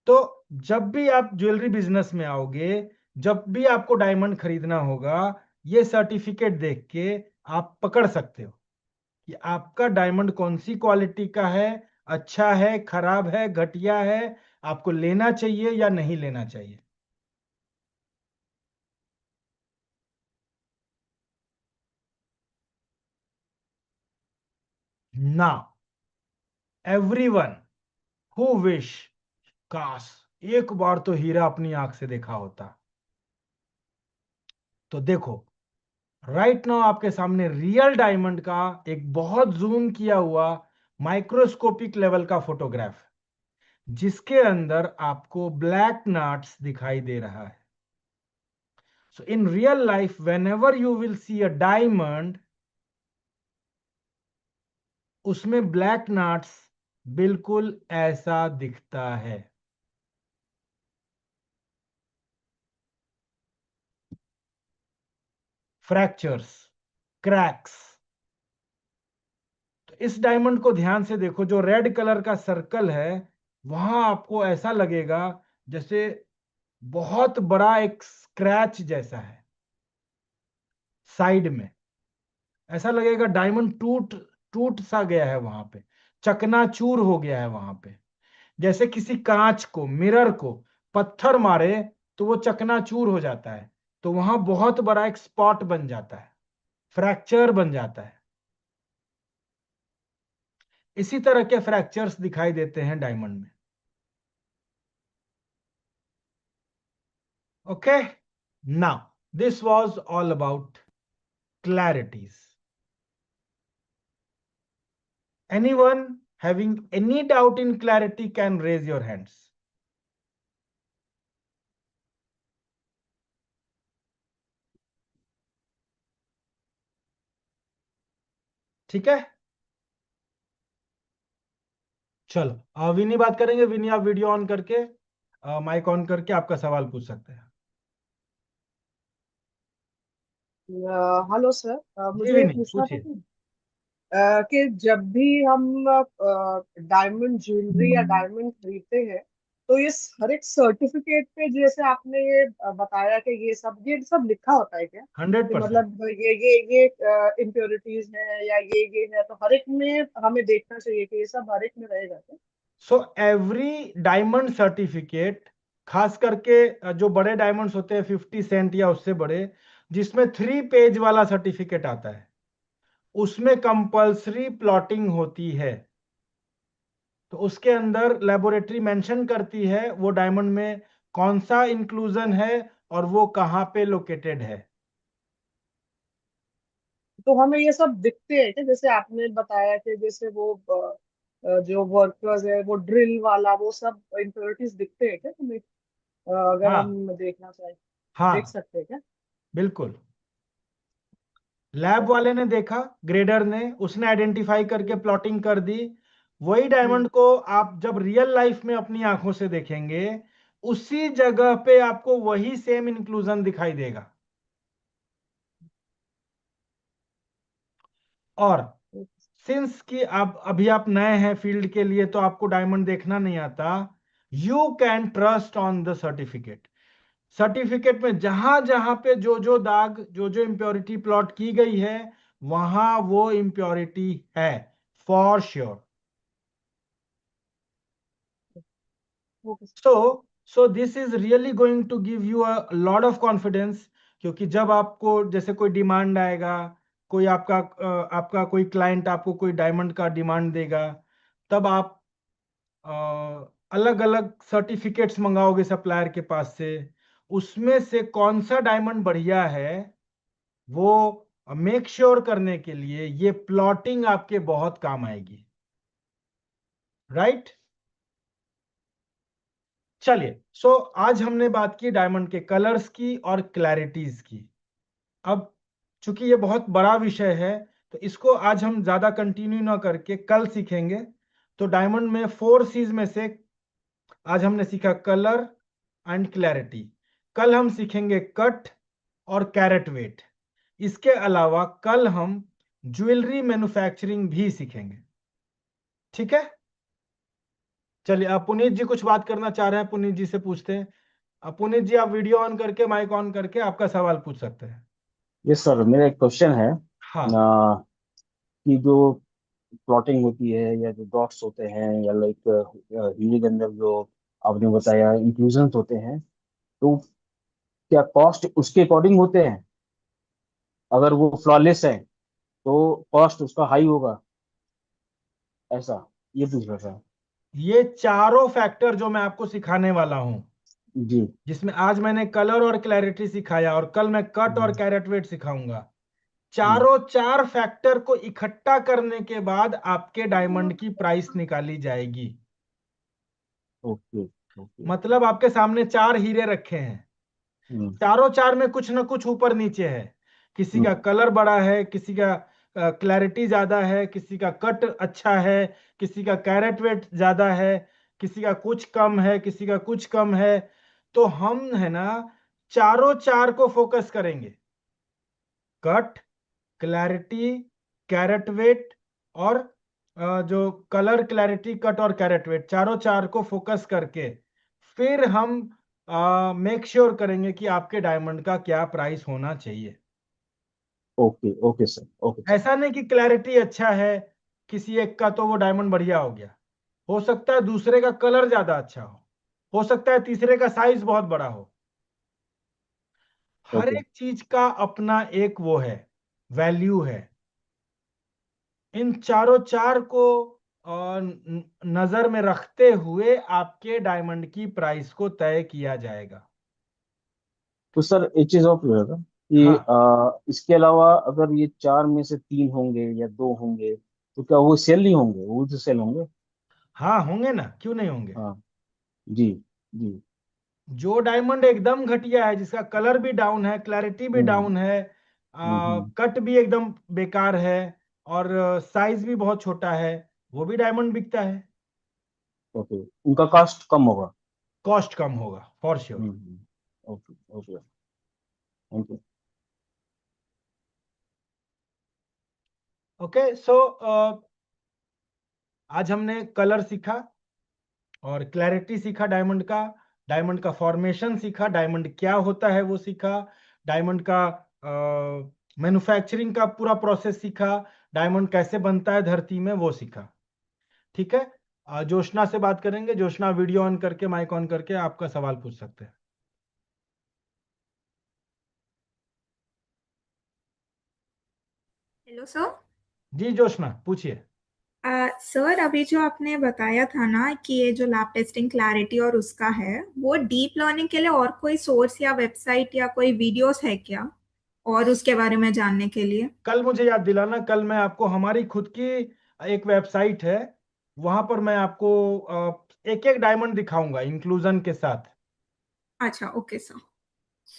तो जब भी आप ज्वेलरी बिजनेस में आओगे, जब भी आपको डायमंड खरीदना होगा, ये सर्टिफिकेट देख के आप पकड़ सकते हो कि आपका डायमंड कौन सी क्वालिटी का है, अच्छा है, खराब है, घटिया है, आपको लेना चाहिए या नहीं लेना चाहिए। ना, एवरीवन हु विश, काश एक बार तो हीरा अपनी आंख से देखा होता। तो देखो, राइट नाउ आपके सामने रियल डायमंड का एक बहुत जूम किया हुआ माइक्रोस्कोपिक लेवल का फोटोग्राफ है, जिसके अंदर आपको ब्लैक नाट्स दिखाई दे रहा है। So in real life whenever you will see a diamond, उसमें ब्लैक नाट्स बिल्कुल ऐसा दिखता है। Fractures, cracks. तो इस डायमंड को ध्यान से देखो, जो रेड कलर का सर्कल है, वहां आपको ऐसा लगेगा जैसे बहुत बड़ा एक स्क्रैच जैसा है साइड में। ऐसा लगेगा डायमंड टूट टूट सा गया है वहां पे, चकनाचूर हो गया है वहां पे। जैसे किसी कांच को, मिरर को पत्थर मारे तो वो चकनाचूर हो जाता है, तो वहां बहुत बड़ा एक स्पॉट बन जाता है, फ्रैक्चर बन जाता है। इसी तरह के फ्रैक्चर्स दिखाई देते हैं डायमंड में। Okay, now this was all about clarities. Anyone having any doubt in clarity can raise your hands. ठीक है, चलो विनी बात करेंगे। विनी, आप वीडियो ऑन करके, माइक ऑन करके आपका सवाल पूछ सकते हैं। हेलो सर, जी मुझे ये विनी, पूछना था पूछिए। कि जब भी हम डायमंड ज्वेलरी या डायमंड खरीदते हैं, तो ये हर एक सर्टिफिकेट पे जैसे आपने ये बताया कि ये सब लिखा होता है क्या? हंड्रेड कि परसेंट मतलब ये इम्प्योरिटीज है या ये है, तो हर एक में हमें देखना चाहिए कि ये सब हर एक में रहेगा क्या? सो एवरी डायमंड सर्टिफिकेट, खास करके जो बड़े डायमंड्स होते हैं 50 सेंट या उससे बड़े, जिसमें 3 पेज वाला सर्टिफिकेट आता है, उसमें कंपल्सरी प्लॉटिंग होती है। तो उसके अंदर लेबोरेटरी मेंशन करती है वो डायमंड में कौन सा इंक्लूजन है और वो कहाँ पे लोकेटेड है। तो हमें ये सब दिखते हैं कि जैसे आपने बताया कि जैसे वो जो वर्कर्स है वो ड्रिल वाला वो सब इम्प्योरिटीज दिखते हैं क्या हमें? अगर हाँ, हम देखना चाहें, देख हाँ, सकते हैं क्या? बिल्कुल। अच्छा। लैब वाले ने देखा, ग्रेडर ने, उसने आइडेंटिफाई करके हम्म। प्लॉटिंग कर दी। वही डायमंड हम्म। को आप जब रियल लाइफ में अपनी आंखों से देखेंगे, उसी जगह पे आपको वही सेम इंक्लूजन दिखाई देगा। और सिंस कि आप अभी आप नए हैं फील्ड के लिए, तो आपको डायमंड देखना नहीं आता, you can trust on the certificate. Certificate में जहां जहां पे जो जो दाग, जो जो इम्प्योरिटी प्लॉट की गई है, वहां वो इम्प्योरिटी है, for sure. Okay. So so this is really going to give you a lot of confidence. क्योंकि जब आपको जैसे कोई डिमांड आएगा, कोई आपका कोई क्लाइंट आपको कोई डायमंड का डिमांड देगा, तब आप अलग अलग सर्टिफिकेट्स मंगाओगे सप्लायर के पास से, उसमें से कौन सा डायमंड बढ़िया है, वो मेक श्योर करने के लिए ये प्लॉटिंग आपके बहुत काम आएगी। राइट। चलिए, सो आज हमने बात की डायमंड के कलर्स की और क्लैरिटीज की। अब चूंकि ये बहुत बड़ा विषय है, तो इसको आज हम ज्यादा कंटिन्यू ना करके कल सीखेंगे। तो डायमंड में 4 C's में से आज हमने सीखा कलर एंड क्लैरिटी। कल हम सीखेंगे कट और कैरेट वेट। इसके अलावा कल हम ज्वेलरी मैन्युफैक्चरिंग भी सीखेंगे। ठीक है। चलिए, अब पुनीत जी कुछ बात करना चाह रहे हैं, पुनीत जी से पूछते हैं। अब पुनीत जी, आप वीडियो ऑन करके, माइक ऑन करके आपका सवाल पूछ सकते हैं। यस सर, मेरा एक क्वेश्चन है हाँ। कि जो प्लॉटिंग होती है या जो डॉट्स होते हैं या लाइक हिंदी के अंदर जो आपने बताया इंक्लूजन्स होते हैं, तो क्या कॉस्ट उसके अकॉर्डिंग होते हैं? अगर वो फ्लॉलेस है तो कॉस्ट उसका हाई होगा, ऐसा ये पूछ रहा था। ये चारों फैक्टर जो मैं आपको सिखाने वाला हूं, जी। जिसमें आज मैंने कलर और क्लैरिटी सिखाया और कल मैं कट और कैरेट वेट सिखाऊंगा, चारों चार फैक्टर को इकट्ठा करने के बाद आपके डायमंड की प्राइस निकाली जाएगी। Okay okay. मतलब आपके सामने चार हीरे रखे हैं, हम्म चारों चार में कुछ ना कुछ ऊपर नीचे है। किसी का हम्म, कलर बड़ा है, किसी का क्लैरिटी ज्यादा है, किसी का कट अच्छा है, किसी का कैरेट वेट ज्यादा है, किसी का कुछ कम है, किसी का कुछ कम है। तो हम है ना, चारों चार को फोकस करेंगे। कट, क्लैरिटी, कैरेट वेट और जो कलर, क्लैरिटी, कट और कैरेट वेट, चारों चार को फोकस करके फिर हम मेक श्योर करेंगे कि आपके डायमंड का क्या प्राइस होना चाहिए। Okay okay sir, okay sir. ऐसा नहीं कि क्लैरिटी अच्छा है किसी एक का तो वो डायमंड बढ़िया हो गया। हो सकता है दूसरे का कलर ज्यादा अच्छा हो सकता है तीसरे का साइज बहुत बड़ा हो। हर ओके एक चीज का अपना एक वो है, वैल्यू है। इन चारों चार को नजर में रखते हुए आपके डायमंड की प्राइस को तय किया जाएगा। तो सर एक चीज और पूछ रहा था कि हाँ। इसके अलावा अगर ये चार में से तीन होंगे या दो होंगे, तो क्या वो सेल नहीं होंगे? वो तो सेल होंगे। हाँ होंगे ना, क्यों नहीं होंगे। हाँ। जी जी। जो डायमंड एकदम घटिया है, जिसका कलर भी डाउन है, क्लैरिटी भी हम्म डाउन है, हम्म। कट भी एकदम बेकार है और साइज भी बहुत छोटा है, वो भी डायमंड बिकता है। ओके, उनका कॉस्ट कम होगा। कॉस्ट कम होगा for sure. Okay okay. Thank you. Okay, so आज हमने कलर सीखा और क्लैरिटी सीखा डायमंड का फॉर्मेशन सीखा, डायमंड क्या होता है वो सीखा, डायमंड का मैन्युफैक्चरिंग का पूरा प्रोसेस सीखा, डायमंड कैसे बनता है धरती में वो सीखा। ठीक है। जोशना से बात करेंगे। जोशना, वीडियो ऑन करके, माइक ऑन करके आपका सवाल पूछ सकते हैं। Hello sir. जी जोशना, पूछिए। सर, अभी जो आपने बताया था ना कि ये जो लैब टेस्टिंग क्लैरिटी और उसका है, वो डीप लर्निंग के लिए और कोई सोर्स या वेबसाइट या कोई वीडियोस है क्या, और उसके बारे में जानने के लिए? कल मुझे याद दिलाना, कल मैं आपको हमारी खुद की एक वेबसाइट है, वहां पर मैं आपको एक एक डायमंड दिखाऊंगा इंक्लूजन के साथ। अच्छा, ओके सर।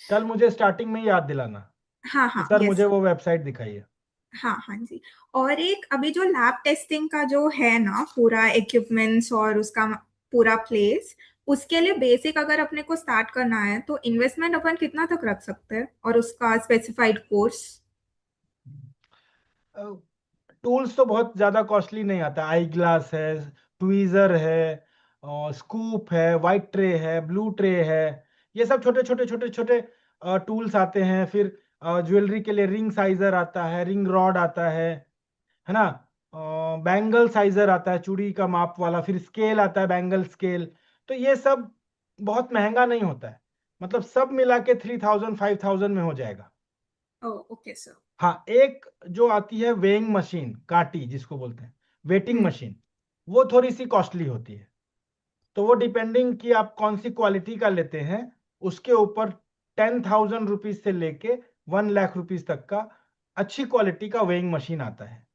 कल मुझे स्टार्टिंग में ही याद दिलाना हाँ कि हाँ, सर यस मुझे सर। वो वेबसाइट दिखाइए। हाँ हाँ जी। और एक अभी जो लैब टेस्टिंग का जो है ना, पूरा इक्विपमेंट्स और उसका पूरा प्लेस, उसके लिए बेसिक अगर अपने को स्टार्ट करना है तो इन्वेस्टमेंट अपन कितना तक रख सकते हैं, और उसका स्पेसिफाइड कोर्स? टूल्स तो बहुत ज्यादा कॉस्टली नहीं आता। आई ग्लास है, ट्वीजर है, और स्कूप है, वाइट ट्रे है, ब्लू ट्रे है, ये सब छोटे छोटे छोटे छोटे टूल्स आते हैं। फिर ज्वेलरी के लिए रिंग साइजर आता है, रिंग रॉड आता है ना, बैंगल साइजर आता है चूड़ी का माप वाला, फिर स्केल आता है, बैंगल स्केल। तो ये सब बहुत महंगा नहीं होता है, मतलब सब मिला के 3000 5000 में हो जाएगा। Okay sir. हाँ, एक जो आती है वेइंग मशीन, काटी जिसको बोलते हैं, वेटिंग हम्म। मशीन, वो थोड़ी सी कॉस्टली होती है। तो वो डिपेंडिंग कि आप कौन सी क्वालिटी का लेते हैं उसके ऊपर 10,000 रुपीज से लेके 1 लाख रुपीज तक का अच्छी क्वालिटी का वेइंग मशीन आता है,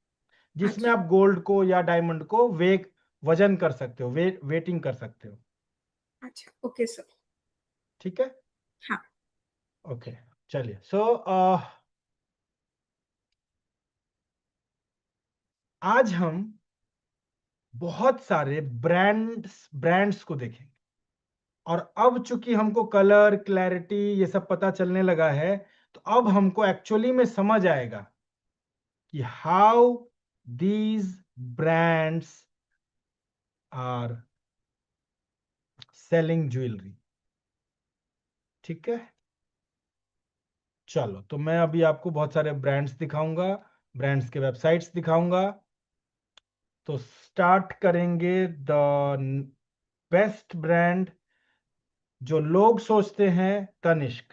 जिसमें अच्छा आप गोल्ड को या डायमंड को वजन कर सकते हो, वेटिंग कर सकते हो। अच्छा, ओके सर। ठीक है, हाँ। ओके। चलिए, सो आज हम बहुत सारे ब्रांड्स को देखेंगे। और अब चूंकि हमको कलर क्लैरिटी ये सब पता चलने लगा है, तो अब हमको एक्चुअली में समझ आएगा कि how these brands are selling jewellery. ठीक है, चलो, तो मैं अभी आपको बहुत सारे ब्रांड्स दिखाऊंगा, ब्रांड्स के वेबसाइट्स दिखाऊंगा। तो स्टार्ट करेंगे द बेस्ट ब्रांड जो लोग सोचते हैं, तनिष्क।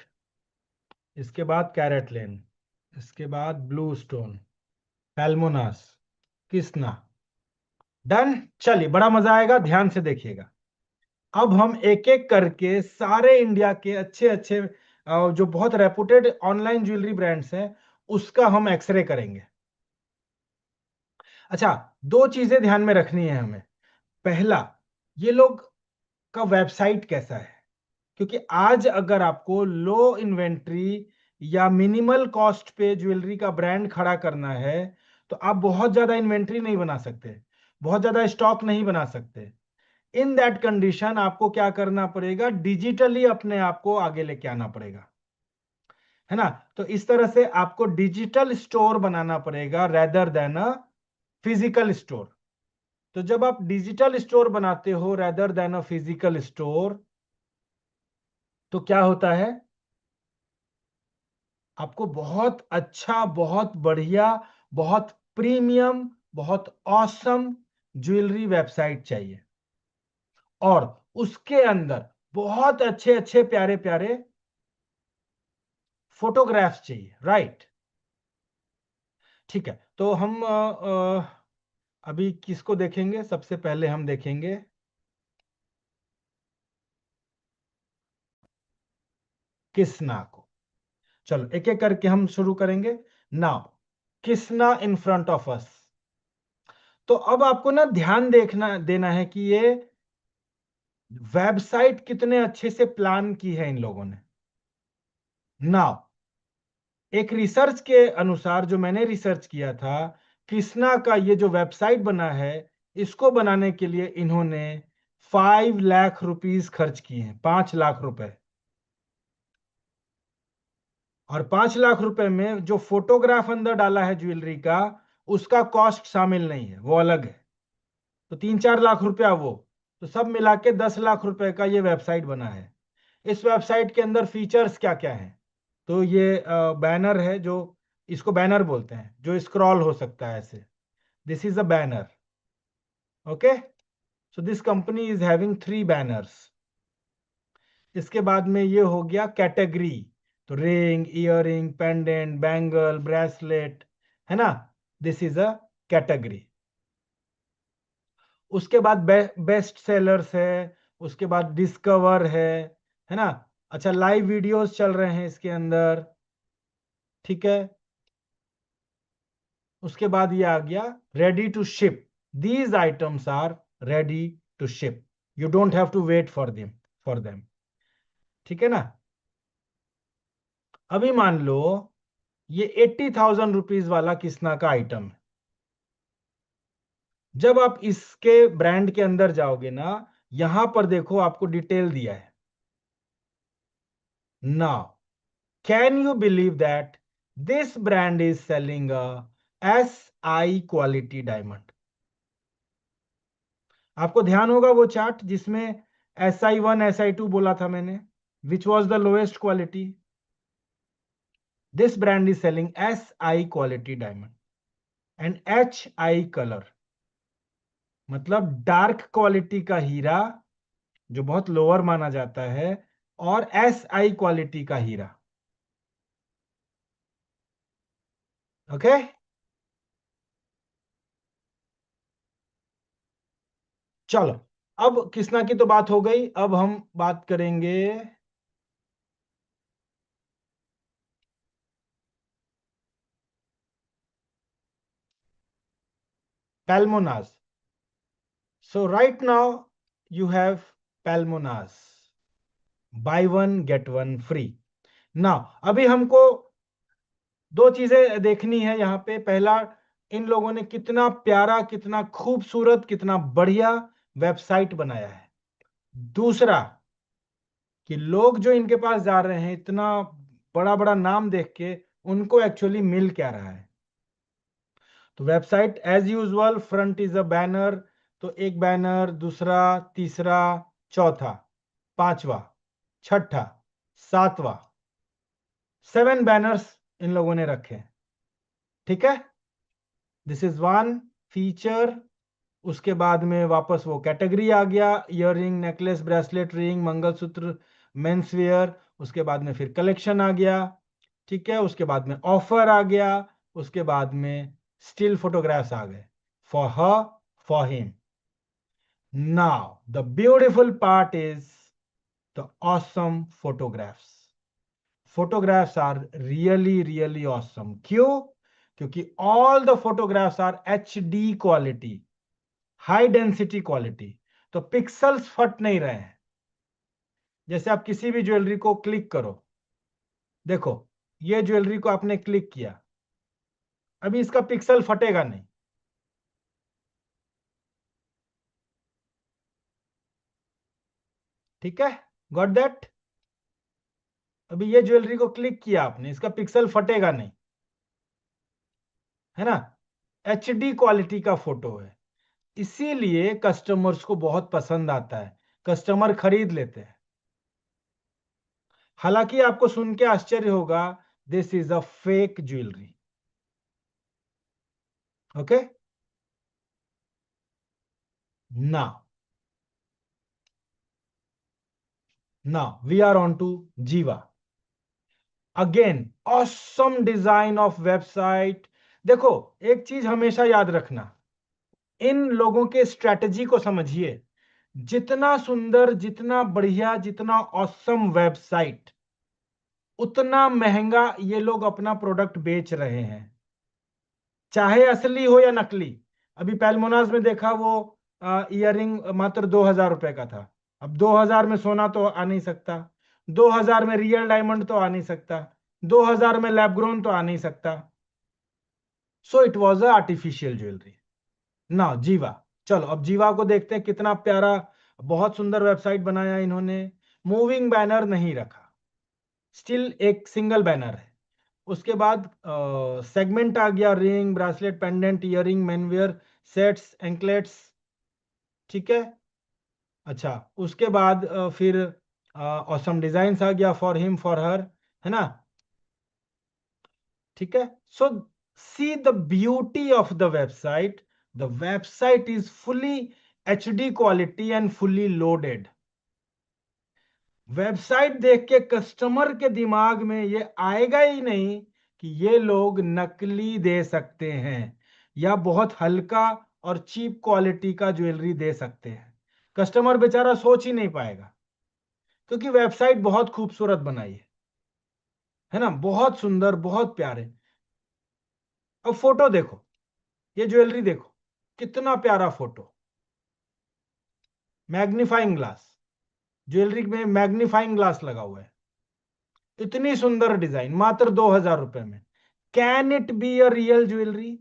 इसके बाद कैरेट लेन, इसके बाद ब्लू स्टोन, पैल्मोनास, किस्ना। डन। चलिए, बड़ा मजा आएगा, ध्यान से देखिएगा। अब हम एक एक करके सारे इंडिया के अच्छे अच्छे जो बहुत रेपुटेड ऑनलाइन ज्वेलरी ब्रांड्स हैं उसका हम एक्सरे करेंगे। अच्छा, दो चीजें ध्यान में रखनी है हमें। पहला, ये लोग का वेबसाइट कैसा है, क्योंकि आज अगर आपको लो इन्वेंट्री या मिनिमल कॉस्ट पे ज्वेलरी का ब्रांड खड़ा करना है तो आप बहुत ज्यादा इन्वेंट्री नहीं बना सकते, बहुत ज्यादा स्टॉक नहीं बना सकते। इन दैट कंडीशन आपको क्या करना पड़ेगा, डिजिटली अपने आप को आगे लेके आना पड़ेगा, है ना। तो इस तरह से आपको डिजिटल स्टोर बनाना पड़ेगा rather than a physical store. तो जब आप डिजिटल स्टोर बनाते हो rather than a physical store, तो क्या होता है, आपको बहुत अच्छा, बहुत बढ़िया, बहुत प्रीमियम, बहुत ऑसम ज्वेलरी वेबसाइट चाहिए, और उसके अंदर बहुत अच्छे अच्छे प्यारे प्यारे फोटोग्राफ्स चाहिए, राइट। ठीक है, तो हम अभी किसको देखेंगे, सबसे पहले हम देखेंगे किस्ना को। चलो, एक एक करके हम शुरू करेंगे। Now, Kisna in front of us. तो अब आपको ना ध्यान देखना देना है कि ये वेबसाइट कितने अच्छे से प्लान की है इन लोगों ने। नाउ, एक रिसर्च के अनुसार, जो मैंने रिसर्च किया था, कृष्णा का ये जो वेबसाइट बना है, इसको बनाने के लिए इन्होंने 5 लाख रुपीस खर्च किए हैं, 5 लाख रुपए। और 5 लाख रुपए में जो फोटोग्राफ अंदर डाला है ज्वेलरी का, उसका कॉस्ट शामिल नहीं है, वो अलग है। तो 3-4 लाख रुपया वो, तो सब मिला के 10 लाख रुपए का ये वेबसाइट बना है। इस वेबसाइट के अंदर फीचर्स क्या क्या है, तो ये बैनर है, जो इसको बैनर बोलते हैं, जो स्क्रॉल हो सकता है ऐसे। This is a banner, okay. So this company is having 3 banners. इसके बाद में ये हो गया कैटेगरी, तो ring, earring, pendant, bangle, bracelet, है ना। This is a category. उसके बाद बेस्ट सेलर्स है, उसके बाद डिस्कवर है ना। अच्छा, लाइव वीडियोस चल रहे हैं इसके अंदर, ठीक है। उसके बाद ये आ गया ready to ship. These items are ready to ship, you don't have to wait for them, ठीक है ना। अभी मान लो ये 80,000 रुपीज वाला किसना का आइटम है। जब आप इसके ब्रांड के अंदर जाओगे ना, यहां पर देखो आपको डिटेल दिया है। Now, can you believe that this brand is selling a SI quality diamond? आपको ध्यान होगा वो चार्ट जिसमें SI1 SI2 बोला था मैंने, which was the lowest quality. This brand is selling SI quality diamond and HI color, मतलब डार्क क्वालिटी का हीरा जो बहुत लोअर माना जाता है, और SI क्वालिटी का हीरा, ओके। चलो, अब कृष्णा की तो बात हो गई, अब हम बात करेंगे Palmonas. So right now you have Palmonas, buy one get one free. Now अभी हमको दो चीजें देखनी है यहाँ पे। पहला, इन लोगों ने कितना प्यारा, कितना खूबसूरत, कितना बढ़िया वेबसाइट बनाया है। दूसरा, कि लोग जो इनके पास जा रहे हैं, इतना बड़ा बड़ा नाम देख के उनको एक्चुअली मिल क्या रहा है। तो website as usual, front is a banner, तो एक बैनर, दूसरा, तीसरा, चौथा, पांचवा, छठा, सातवां, 7 बैनर्स इन लोगों ने रखे हैं। ठीक है, दिस इज वन फीचर। उसके बाद में वापस वो कैटेगरी आ गया, earring, necklace, bracelet, ring, mangalsutra, menswear. उसके बाद में फिर कलेक्शन आ गया। ठीक है, उसके बाद में ऑफर आ गया। उसके बाद में स्टिल फोटोग्राफ्स आ गए, for her, for him. Now the beautiful part is the awesome photographs. Photographs are really really awesome. क्यों? क्योंकि all the photographs are HD quality, high density quality. तो पिक्सल्स फट नहीं रहे हैं। जैसे आप किसी भी ज्वेलरी को क्लिक करो, देखो ये ज्वेलरी को आपने क्लिक किया, अभी इसका पिक्सल फटेगा नहीं। ठीक है, गॉट दैट? अभी ये ज्वेलरी को क्लिक किया आपने, इसका पिक्सल फटेगा नहीं, है ना? HD क्वालिटी का फोटो है, इसीलिए कस्टमर्स को बहुत पसंद आता है, कस्टमर खरीद लेते हैं। हालांकि आपको सुन के आश्चर्य होगा, this is a fake jewellery. Okay, now we are on to Jiva. Again, awesome design of website. देखो, एक चीज हमेशा याद रखना, इन लोगों के स्ट्रेटजी को समझिए। जितना सुंदर, जितना बढ़िया, जितना ऑसम वेबसाइट, उतना महंगा ये लोग अपना प्रोडक्ट बेच रहे हैं, चाहे असली हो या नकली। अभी पैल्मोनास में देखा, वो इयररिंग मात्र 2,000 रुपए का था। अब 2,000 में सोना तो आ नहीं सकता, 2,000 में रियल डायमंड तो आ नहीं सकता, 2,000 में लैब ग्रोन तो आ नहीं सकता। So it was a artificial jewellery. ना जीवा, चलो अब जीवा को देखते हैं, कितना प्यारा, बहुत सुंदर वेबसाइट बनाया इन्होंने। मूविंग बैनर नहीं रखा, स्टिल एक सिंगल बैनर है। उसके बाद सेगमेंट आ गया, ring, bracelet, pendant, earring, men wear, sets, anklets. ठीक है, अच्छा, उसके बाद फिर ऑसम डिजाइन्स आ गया, फॉर हिम, फॉर हर, है ना? ठीक है, so see the beauty of the website. The website is fully HD quality and fully loaded. Website देख के कस्टमर के दिमाग में ये आएगा ही नहीं कि ये लोग नकली दे सकते हैं या बहुत हल्का और चीप क्वालिटी का ज्वेलरी दे सकते हैं। कस्टमर बेचारा सोच ही नहीं पाएगा, क्योंकि वेबसाइट बहुत खूबसूरत बनाई है ना? बहुत सुंदर, बहुत प्यारे। अब फोटो देखो, ये ज्वेलरी देखो, कितना प्यारा फोटो। मैग्नीफाइंग ग्लास, ज्वेलरी में मैग्नीफाइंग ग्लास लगा हुआ है। इतनी सुंदर डिजाइन, मात्र 2,000 रुपए में। Can it be a real jewellery?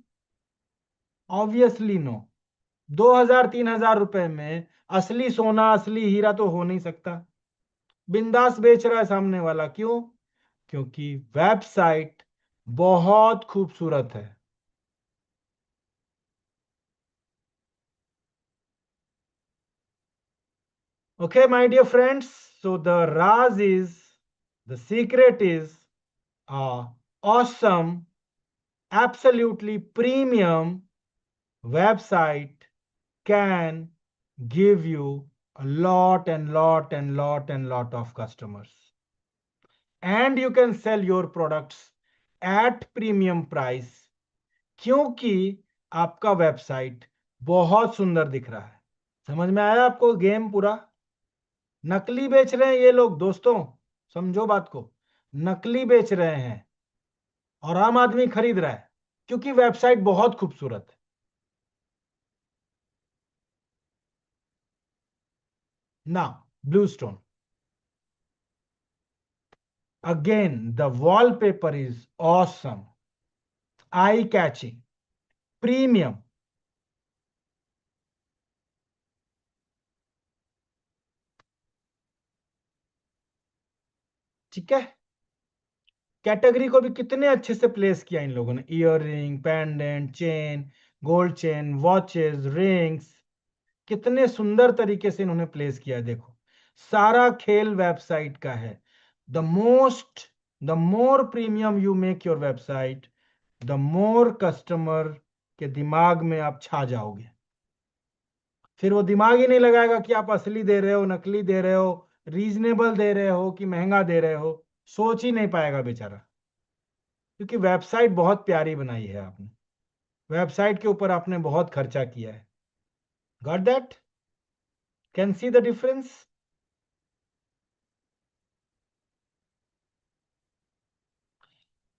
Obviously no. 2,000-3,000 रुपए में असली सोना, असली हीरा तो हो नहीं सकता। बिंदास बेच रहा है सामने वाला, क्यों? क्योंकि वेबसाइट बहुत खूबसूरत है। Okay, my dear friends, so the Raz is, the secret is a awesome, absolutely premium website can give you a lot and lot and lot and lot of customers. And you can sell your products at premium price, क्योंकि आपका वेबसाइट बहुत सुंदर दिख रहा है, समझ में आया आपको गेम पूरा? नकली बेच रहे हैं ये लोग दोस्तों, समझो बात को। नकली बेच रहे हैं और आम आदमी खरीद रहा है क्योंकि वेबसाइट बहुत खूबसूरत है। ना, blue stone, again the wallpaper is awesome, eye catching, premium. ठीक है, कैटेगरी को भी कितने अच्छे से प्लेस किया इन लोगों ने, ear ring, pendant, chain, gold chain, watches, rings, कितने सुंदर तरीके से इन्होंने प्लेस किया है। देखो, सारा खेल वेबसाइट का है। The more premium you make your website, the more customer के दिमाग में आप छा जाओगे। फिर वो दिमाग ही नहीं लगाएगा कि आप असली दे रहे हो, नकली दे रहे हो, रीजनेबल दे रहे हो कि महंगा दे रहे हो। सोच ही नहीं पाएगा बेचारा, क्योंकि वेबसाइट बहुत प्यारी बनाई है आपने। वेबसाइट के ऊपर आपने बहुत खर्चा किया है। Got that? Can see the difference?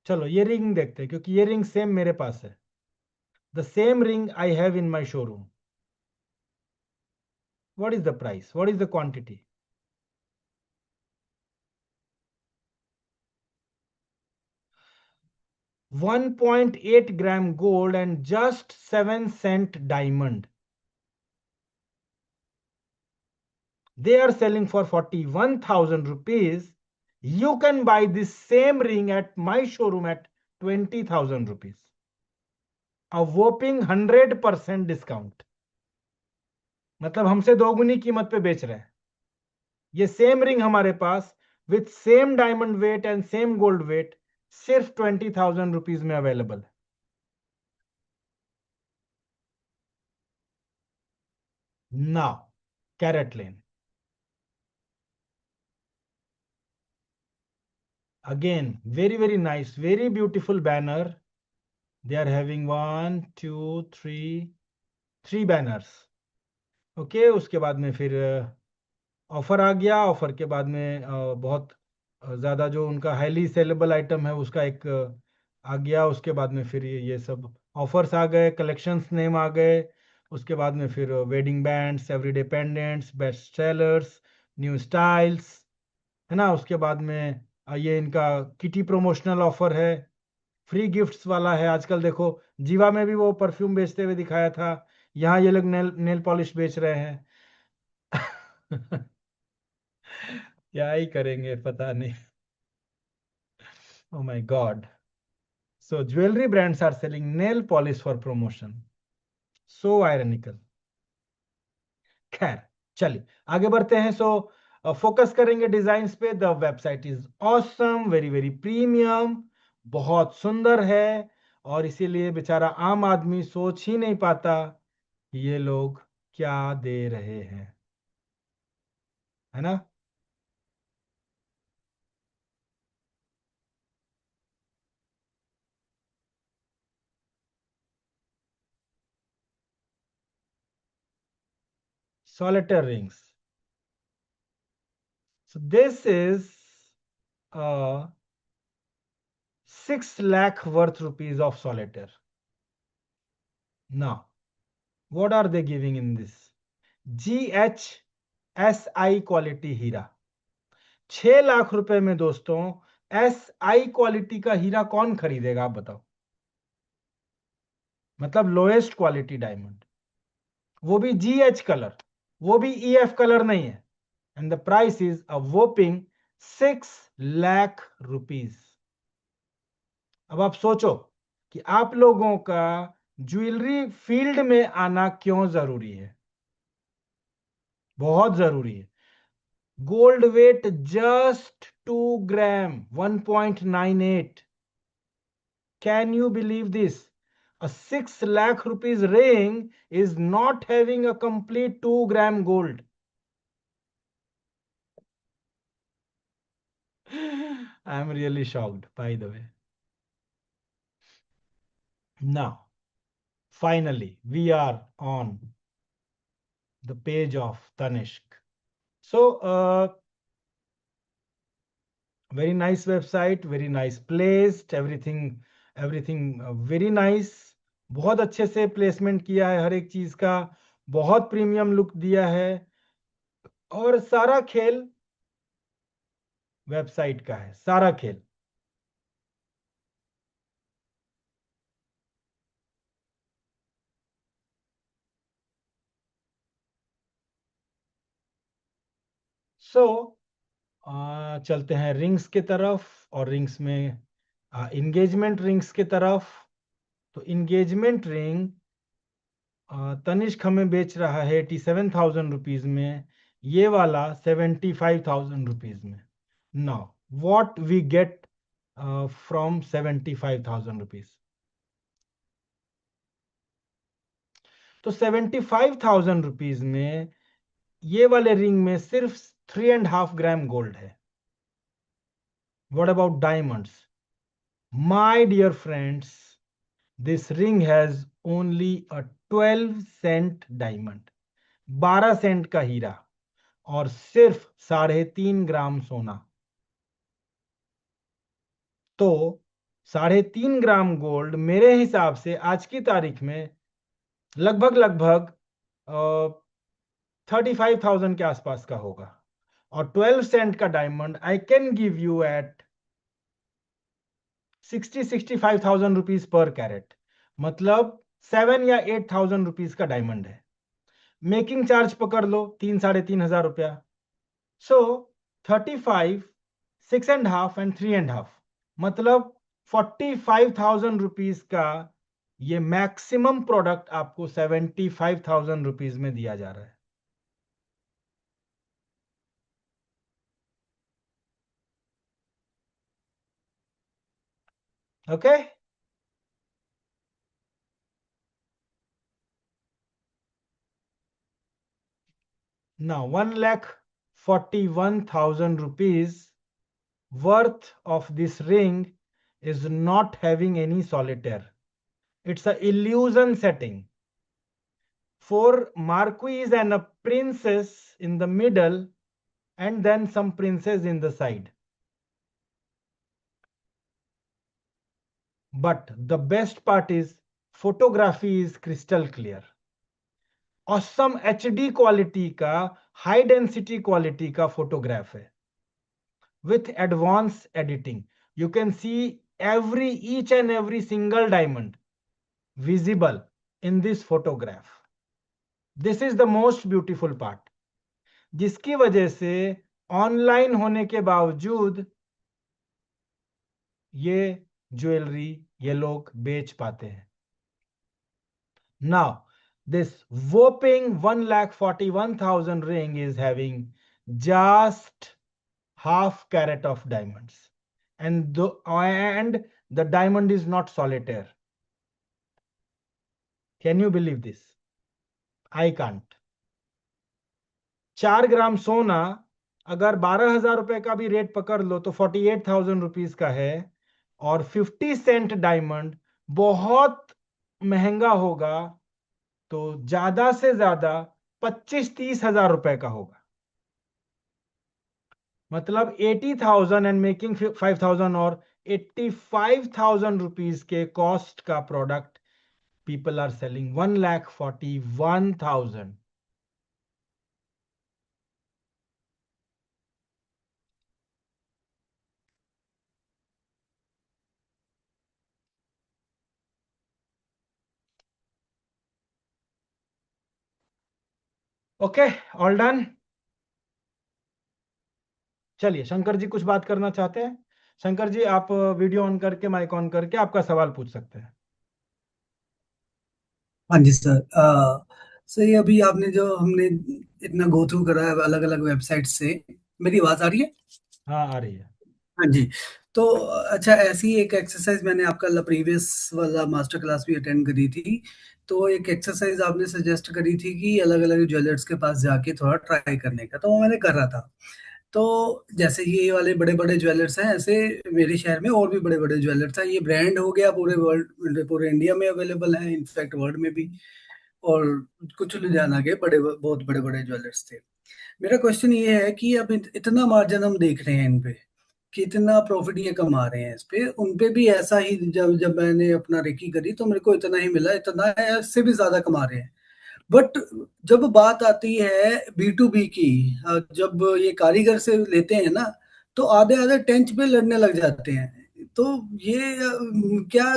चलो ये रिंग देखते हैं, क्योंकि ये रिंग सेम मेरे पास है। The same ring I have in my showroom. What is the price, what is the quantity? 1.8 gram gold and just 7 cent diamond. They are selling for 41,000 rupees. You can buy this same ring at my showroom at 20,000 rupees. A whopping 100% discount. मतलब हमसे दोगुनी कीमत पे बेच रहे हैं। ये सेम रिंग हमारे पास with same diamond weight and same gold weight सिर्फ 20,000 रुपीज में अवेलेबल है। Now CaratLane, again very nice, very beautiful banner. They are having 1 2 3 banners. Okay, उसके बाद में फिर ऑफर आ गया। ऑफर के बाद में बहुत ज़्यादा जो उनका हाईली सेलेबल आइटम है उसका एक आ गया। उसके बाद में फिर ये सब ऑफर्स आ गए, कलेक्शंस नेम आ गए। उसके बाद में फिर wedding bands, everyday pendants, best sellers, new styles, है ना। उसके बाद में ये इनका किटी प्रमोशनल ऑफर है, फ्री गिफ्ट्स वाला है। आजकल देखो, जीवा में भी वो परफ्यूम बेचते हुए दिखाया था, यहाँ ये लोग नेल नेल पॉलिश बेच रहे हैं। क्या ही करेंगे पता नहीं। Oh my god. So jewellery brands are selling nail polish for promotion, so ironical. खैर, चलिए आगे बढ़ते हैं। सो फोकस करेंगे डिजाइन्स पे। The website is awesome, very premium, बहुत सुंदर है। और इसीलिए बेचारा आम आदमी सोच ही नहीं पाता कि ये लोग क्या दे रहे हैं, है ना। Solitaire rings. So this is 6 lakh worth rupees of solitaire. Now, what are they giving in this? GHSI quality हीरा। 6 लाख रुपए में दोस्तों SI क्वालिटी का हीरा कौन खरीदेगा, आप बताओ। मतलब लोएस्ट क्वालिटी डायमंड, वो भी GH कलर, वो भी EF कलर नहीं है। And the price is a whopping 6 lakh rupees. अब आप सोचो कि आप लोगों का ज्वेलरी फील्ड में आना क्यों जरूरी है। बहुत जरूरी है। Gold wait just 2 gram, 1.98। Can you believe this? A 6 lakh rupees ring is not having a complete 2 gram gold. I am really shocked, by the way. Now, finally, we are on the page of Tanishq. So very nice website, very nice placed, everything very nice. बहुत अच्छे से प्लेसमेंट किया है हर एक चीज का, बहुत प्रीमियम लुक दिया है, और सारा खेल वेबसाइट का है, सारा खेल। सो चलते हैं रिंग्स की तरफ, और रिंग्स में इंगेजमेंट रिंग्स की तरफ। तो इंगेजमेंट रिंग तनिष्क हमें बेच रहा है 87,000 रुपीज में, ये वाला 75,000 रुपीज में। Now what we get from 75,000 rupees? तो 75,000 रुपीज में ये वाले रिंग में सिर्फ 3.5 ग्राम गोल्ड है। What about diamonds? My dear friends, this ring has only a 12 cent diamond, 12 cent का हीरा, और सिर्फ 3.5 ग्राम सोना। तो 3.5 ग्राम गोल्ड मेरे हिसाब से आज की तारीख में लगभग 35,000 के आसपास का होगा। और 12 सेंट का diamond I can give you at 65,000 rupees per carat, मतलब 7 या 8,000 रुपीज का डायमंड है। मेकिंग चार्ज पकड़ लो 3-3.5 हजार रुपया। सो 35, 6.5 एंड 3.5, मतलब 45,000 रुपीज का ये मैक्सिमम प्रोडक्ट आपको 75,000 रुपीज में दिया जा रहा है। Okay, now 1,41,000 rupees worth of this ring is not having any solitaire. It's a illusion setting. 4 marquees and a princess in the middle, and then some princes in the side. But the best part is photography is crystal clear. Awesome HD quality का, हाई डेंसिटी क्वालिटी का फोटोग्राफ है with advanced editing. You can see each and every single diamond visible in this photograph. This is the most beautiful part, जिसकी वजह से ऑनलाइन होने के बावजूद ये ज्वेलरी ये लोग बेच पाते हैं। Now this whopping 1,41,000 ring is having just half carat of diamonds, and the diamond is not solitaire. Can you believe this? I can't. 4 ग्राम सोना अगर 12,000 रुपए का भी रेट पकड़ लो तो 48,000 रुपीज का है, और 50 सेंट डायमंड बहुत महंगा होगा तो ज्यादा से ज्यादा 25-30 हजार रुपए का होगा, मतलब 80,000 एंड मेकिंग 5,000, और 85,000 रुपीज के कॉस्ट का product people are selling 1,41,000। Okay, all done. चलिए, शंकर जी कुछ बात करना चाहते हैं? शंकर जी आप वीडियो ऑन करके माइक ऑन करके आपका सवाल पूछ सकते हैं। हाँ जी सर। सर ये अभी आपने जो हमने इतना गो थ्रू करा है अलग अलग वेबसाइट से, मेरी आवाज आ रही है? हाँ, आ रही है। हाँ जी। तो अच्छा, ऐसी एक एक्सरसाइज मैंने आपका प्रीवियस वाला मास्टर क्लास भी अटेंड करी थी। तो एक एक्सरसाइज आपने सजेस्ट करी थी कि अलग अलग ज्वेलर्स के पास जाके थोड़ा ट्राई करने का, तो वो मैंने कर रहा था। तो जैसे ये वाले बड़े बड़े ज्वेलर्स हैं, ऐसे मेरे शहर में और भी बड़े बड़े ज्वेलर्स हैं। ये ब्रांड हो गया, पूरे वर्ल्ड पूरे इंडिया में अवेलेबल है, इनफैक्ट वर्ल्ड में भी। और कुछ लुधियाना के बहुत बड़े बड़े ज्वेलर्स थे। मेरा क्वेश्चन ये है कि अब इतना मार्जिन हम देख रहे हैं इन पे, कितना प्रॉफिट ये कमा रहे हैं इस पे, उन पे भी ऐसा ही, जब जब मैंने अपना रेकी करी तो मेरे को इतना ही मिला, इतना है, इससे भी ज्यादा कमा रहे हैं। बट जब बात आती है B2B की, जब ये कारीगर से लेते हैं ना, तो आधे आधे टेंच पे लड़ने लग जाते हैं। तो ये क्या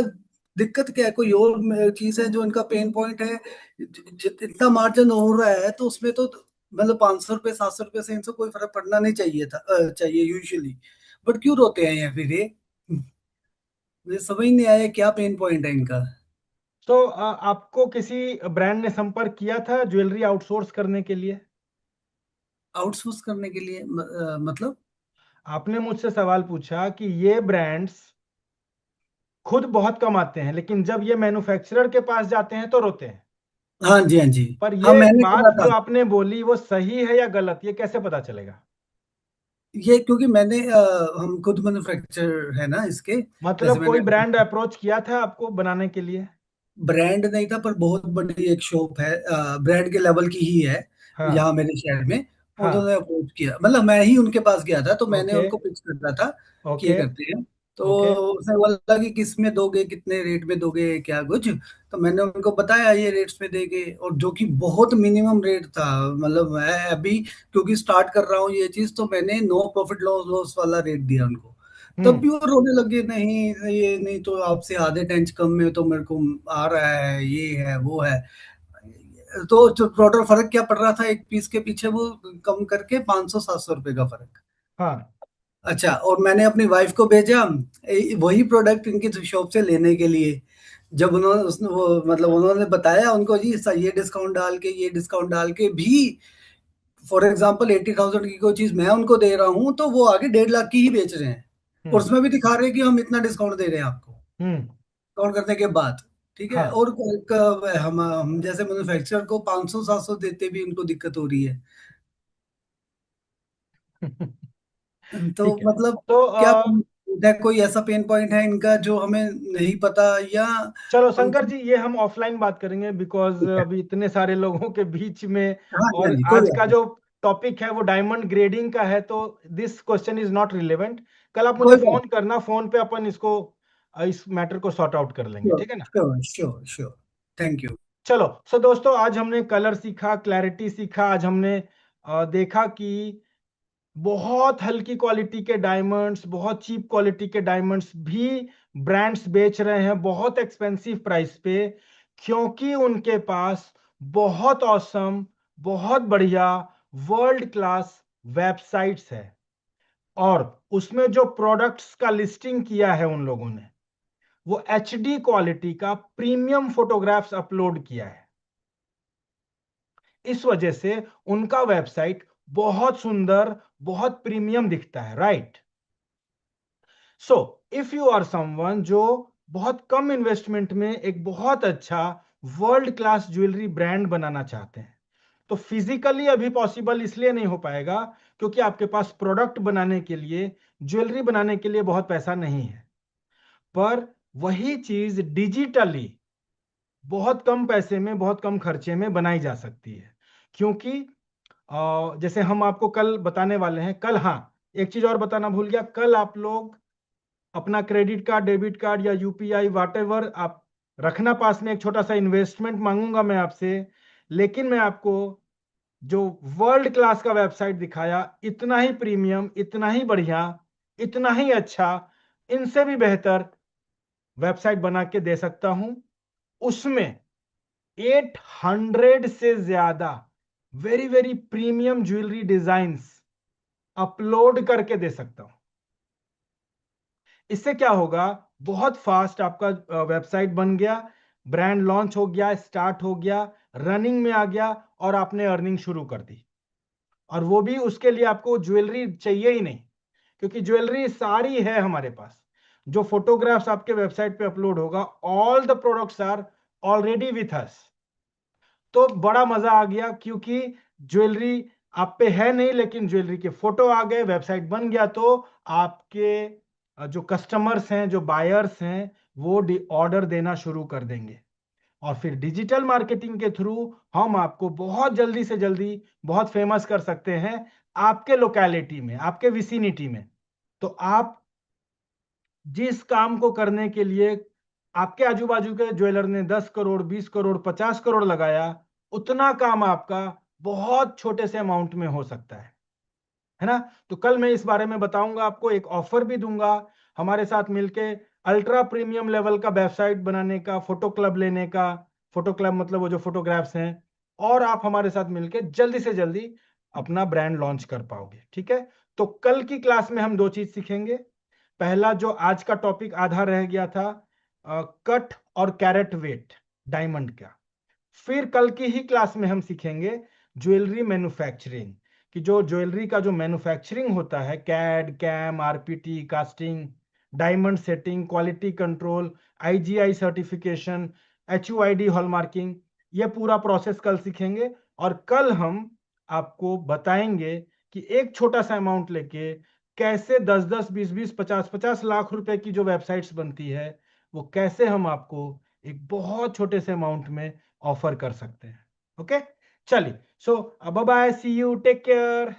दिक्कत, क्या है, कोई और चीज है जो इनका पेन पॉइंट है? इतना मार्जिन हो रहा है तो उसमें तो मतलब 500 रुपए 700 रुपए से इनसे कोई फर्क पड़ना नहीं चाहिए था, चाहिए यूजुअली। बट क्यों रोते हैं ये फिर ये? मुझे समझ नहीं आया क्या पेन पॉइंट है इनका। तो आपको किसी ब्रांड ने संपर्क किया था ज्वेलरी आउटसोर्स करने के लिए? आउटसोर्स करने के लिए मतलब? आपने मुझसे सवाल पूछा कि ये ब्रांड्स खुद बहुत कमाते हैं लेकिन जब ये मैन्युफैक्चरर के पास जाते हैं तो रोते हैं। हाँ जी, हाँ जी। पर हाँ, ये मैंने बात किया था। जो आपने बोली वो सही है या गलत, ये कैसे पता चलेगा? ये क्योंकि मैंने हम खुद मैन्युफैक्चर है ना इसके। जैसे मतलब कोई मैंने, ब्रांड अप्रोच किया था आपको बनाने के लिए? ब्रांड नहीं था पर बहुत बड़ी एक शॉप है, ब्रांड के लेवल की ही है हाँ। यहाँ मेरे शहर में। हाँ। उन्होंने अप्रोच किया, मतलब मैं ही उनके पास गया था, तो मैंने ओके। उनको पिच करना था कि ये ओके। करते हैं। तो ओके। उसने बोला कि किस में दोगे, कितने रेट में दोगे, क्या कुछ। तो मैंने उनको बताया ये रेट्स में देंगे, और जो कि बहुत मिनिमम रेट था। मतलब मैं अभी क्योंकि स्टार्ट कर रहा हूँ ये चीज, तो मैंने नो प्रॉफिट लॉस लॉस वाला रेट दिया उनको। तब हम्म। भी वो रोने लगे, नहीं ये नहीं तो आपसे आधे टेंच कम में तो मेरे को आ रहा है, ये है वो है। तो जो टोटल फर्क क्या पड़ रहा था एक पीस के पीछे, वो कम करके 500 700 रुपए का फर्क। हाँ। अच्छा, और मैंने अपनी वाइफ को भेजा वही प्रोडक्ट इनकी शॉप से लेने के लिए। जब उन्होंने उसने वो मतलब उन्होंने बताया उनको, जी ये डिस्काउंट डाल के, ये डिस्काउंट डाल के भी, फॉर एग्जाम्पल 80,000 की कोई चीज मैं उनको दे रहा हूँ, तो वो आगे 1.5 लाख की ही बेच रहे हैं। और हम्म। उसमें भी दिखा रहे हैं कि हम इतना डिस्काउंट दे रहे हैं आपको, हम्म। डिस्काउंट करने के बाद। ठीक है, हाँ। और हम जैसे मैन्युफैक्चरर को 500 700 देते भी उनको दिक्कत हो रही है। तो ठीक है। मतलब तो क्या है, कोई ऐसा पेन पॉइंट है इनका जो हमें नहीं पता, या चलो शंकर उनको? जी, ये हम ऑफलाइन बात करेंगे बिकॉज ठीक है। अभी इतने सारे लोगों के बीच में। हाँ जी, हाँ और जी, कोई आज बात का नहीं। जो टॉपिक है वो डायमंड ग्रेडिंग का है, तो this question is not relevant. कल आप मुझे कोई बात। फोन करना, फोन पे अपन इसको इस मैटर को सॉर्ट आउट कर लेंगे, श्योर ठीक है ना? Sure sure sure. Thank you. चलो सो दोस्तों, आज हमने कलर सीखा, क्लैरिटी सीखा, आज हमने देखा कि बहुत हल्की क्वालिटी के डायमंड्स, बहुत चीप क्वालिटी के डायमंड्स भी ब्रांड्स बेच रहे हैं बहुत एक्सपेंसिव प्राइस पे, क्योंकि उनके पास बहुत औसम, बहुत बढ़िया वर्ल्ड क्लास वेबसाइट्स है। और उसमें जो प्रोडक्ट्स का लिस्टिंग किया है उन लोगों ने, वो HD क्वालिटी का प्रीमियम फोटोग्राफ्स अपलोड किया है। इस वजह से उनका वेबसाइट बहुत सुंदर, बहुत प्रीमियम दिखता है, right? So if you are someone जो बहुत कम इन्वेस्टमेंट में एक बहुत अच्छा वर्ल्ड क्लास ज्वेलरी ब्रांड बनाना चाहते हैं, तो फिजिकली अभी पॉसिबल इसलिए नहीं हो पाएगा क्योंकि आपके पास प्रोडक्ट बनाने के लिए, ज्वेलरी बनाने के लिए बहुत पैसा नहीं है। पर वही चीज डिजिटली बहुत कम पैसे में, बहुत कम खर्चे में बनाई जा सकती है। क्योंकि जैसे हम आपको कल बताने वाले हैं, कल, हाँ, एक चीज और बताना भूल गया, कल आप लोग अपना क्रेडिट कार्ड, डेबिट कार्ड या UPI वाट एवर आप रखना पास में, एक छोटा सा इन्वेस्टमेंट मांगूंगा मैं आपसे। लेकिन मैं आपको जो वर्ल्ड क्लास का वेबसाइट दिखाया, इतना ही प्रीमियम, इतना ही बढ़िया, इतना ही अच्छा, इनसे भी बेहतर वेबसाइट बना के दे सकता हूं। उसमें 800 से ज्यादा very very premium jewellery designs upload करके दे सकता हूं। इससे क्या होगा, बहुत फास्ट आपका वेबसाइट बन गया, ब्रांड लॉन्च हो गया, स्टार्ट हो गया, रनिंग में आ गया, और आपने अर्निंग शुरू कर दी। और वो भी उसके लिए आपको ज्वेलरी चाहिए ही नहीं, क्योंकि ज्वेलरी सारी है हमारे पास। जो फोटोग्राफ्स आपके वेबसाइट पे अपलोड होगा, all the products are already with us. तो बड़ा मजा आ गया, क्योंकि ज्वेलरी आप पे है नहीं लेकिन ज्वेलरी के फोटो आ गए, वेबसाइट बन गया, तो आपके जो कस्टमर्स हैं, जो बायर्स हैं, वो ऑर्डर देना शुरू कर देंगे। और फिर डिजिटल मार्केटिंग के थ्रू हम आपको बहुत जल्दी से जल्दी बहुत फेमस कर सकते हैं आपके लोकेलिटी में, आपके विसिनिटी में। तो आप जिस काम को करने के लिए आपके आजू बाजू के ज्वेलर ने 10 करोड़ 20 करोड़ 50 करोड़ लगाया, उतना काम आपका बहुत छोटे से अमाउंट में हो सकता है ना। तो कल मैं इस बारे में बताऊंगा, आपको एक ऑफर भी दूंगा हमारे साथ मिलके अल्ट्रा प्रीमियम लेवल का वेबसाइट बनाने का, फोटो क्लब लेने का। फोटो क्लब मतलब वो जो फोटोग्राफ्स हैं, और आप हमारे साथ मिलके जल्दी से जल्दी अपना ब्रांड लॉन्च कर पाओगे। ठीक है, तो कल की क्लास में हम दो चीज सीखेंगे। पहला जो आज का टॉपिक आधा रह गया था, कट और कैरेट वेट डायमंड का। फिर कल की ही क्लास में हम सीखेंगे ज्वेलरी मैन्युफैक्चरिंग, कि जो ज्वेलरी का जो मैन्युफैक्चरिंग होता है, CAD CAM RPT casting, diamond setting, quality control, IGI certification, HUID hallmarking, ये पूरा प्रोसेस कल सीखेंगे। और कल हम आपको बताएंगे कि एक छोटा सा अमाउंट लेके कैसे 10-10 20-20 50-50 लाख रुपए की जो वेबसाइट्स बनती है, वो कैसे हम आपको एक बहुत छोटे से अमाउंट में ऑफर कर सकते हैं। ओके, चलिए, so bye bye, see you, take care.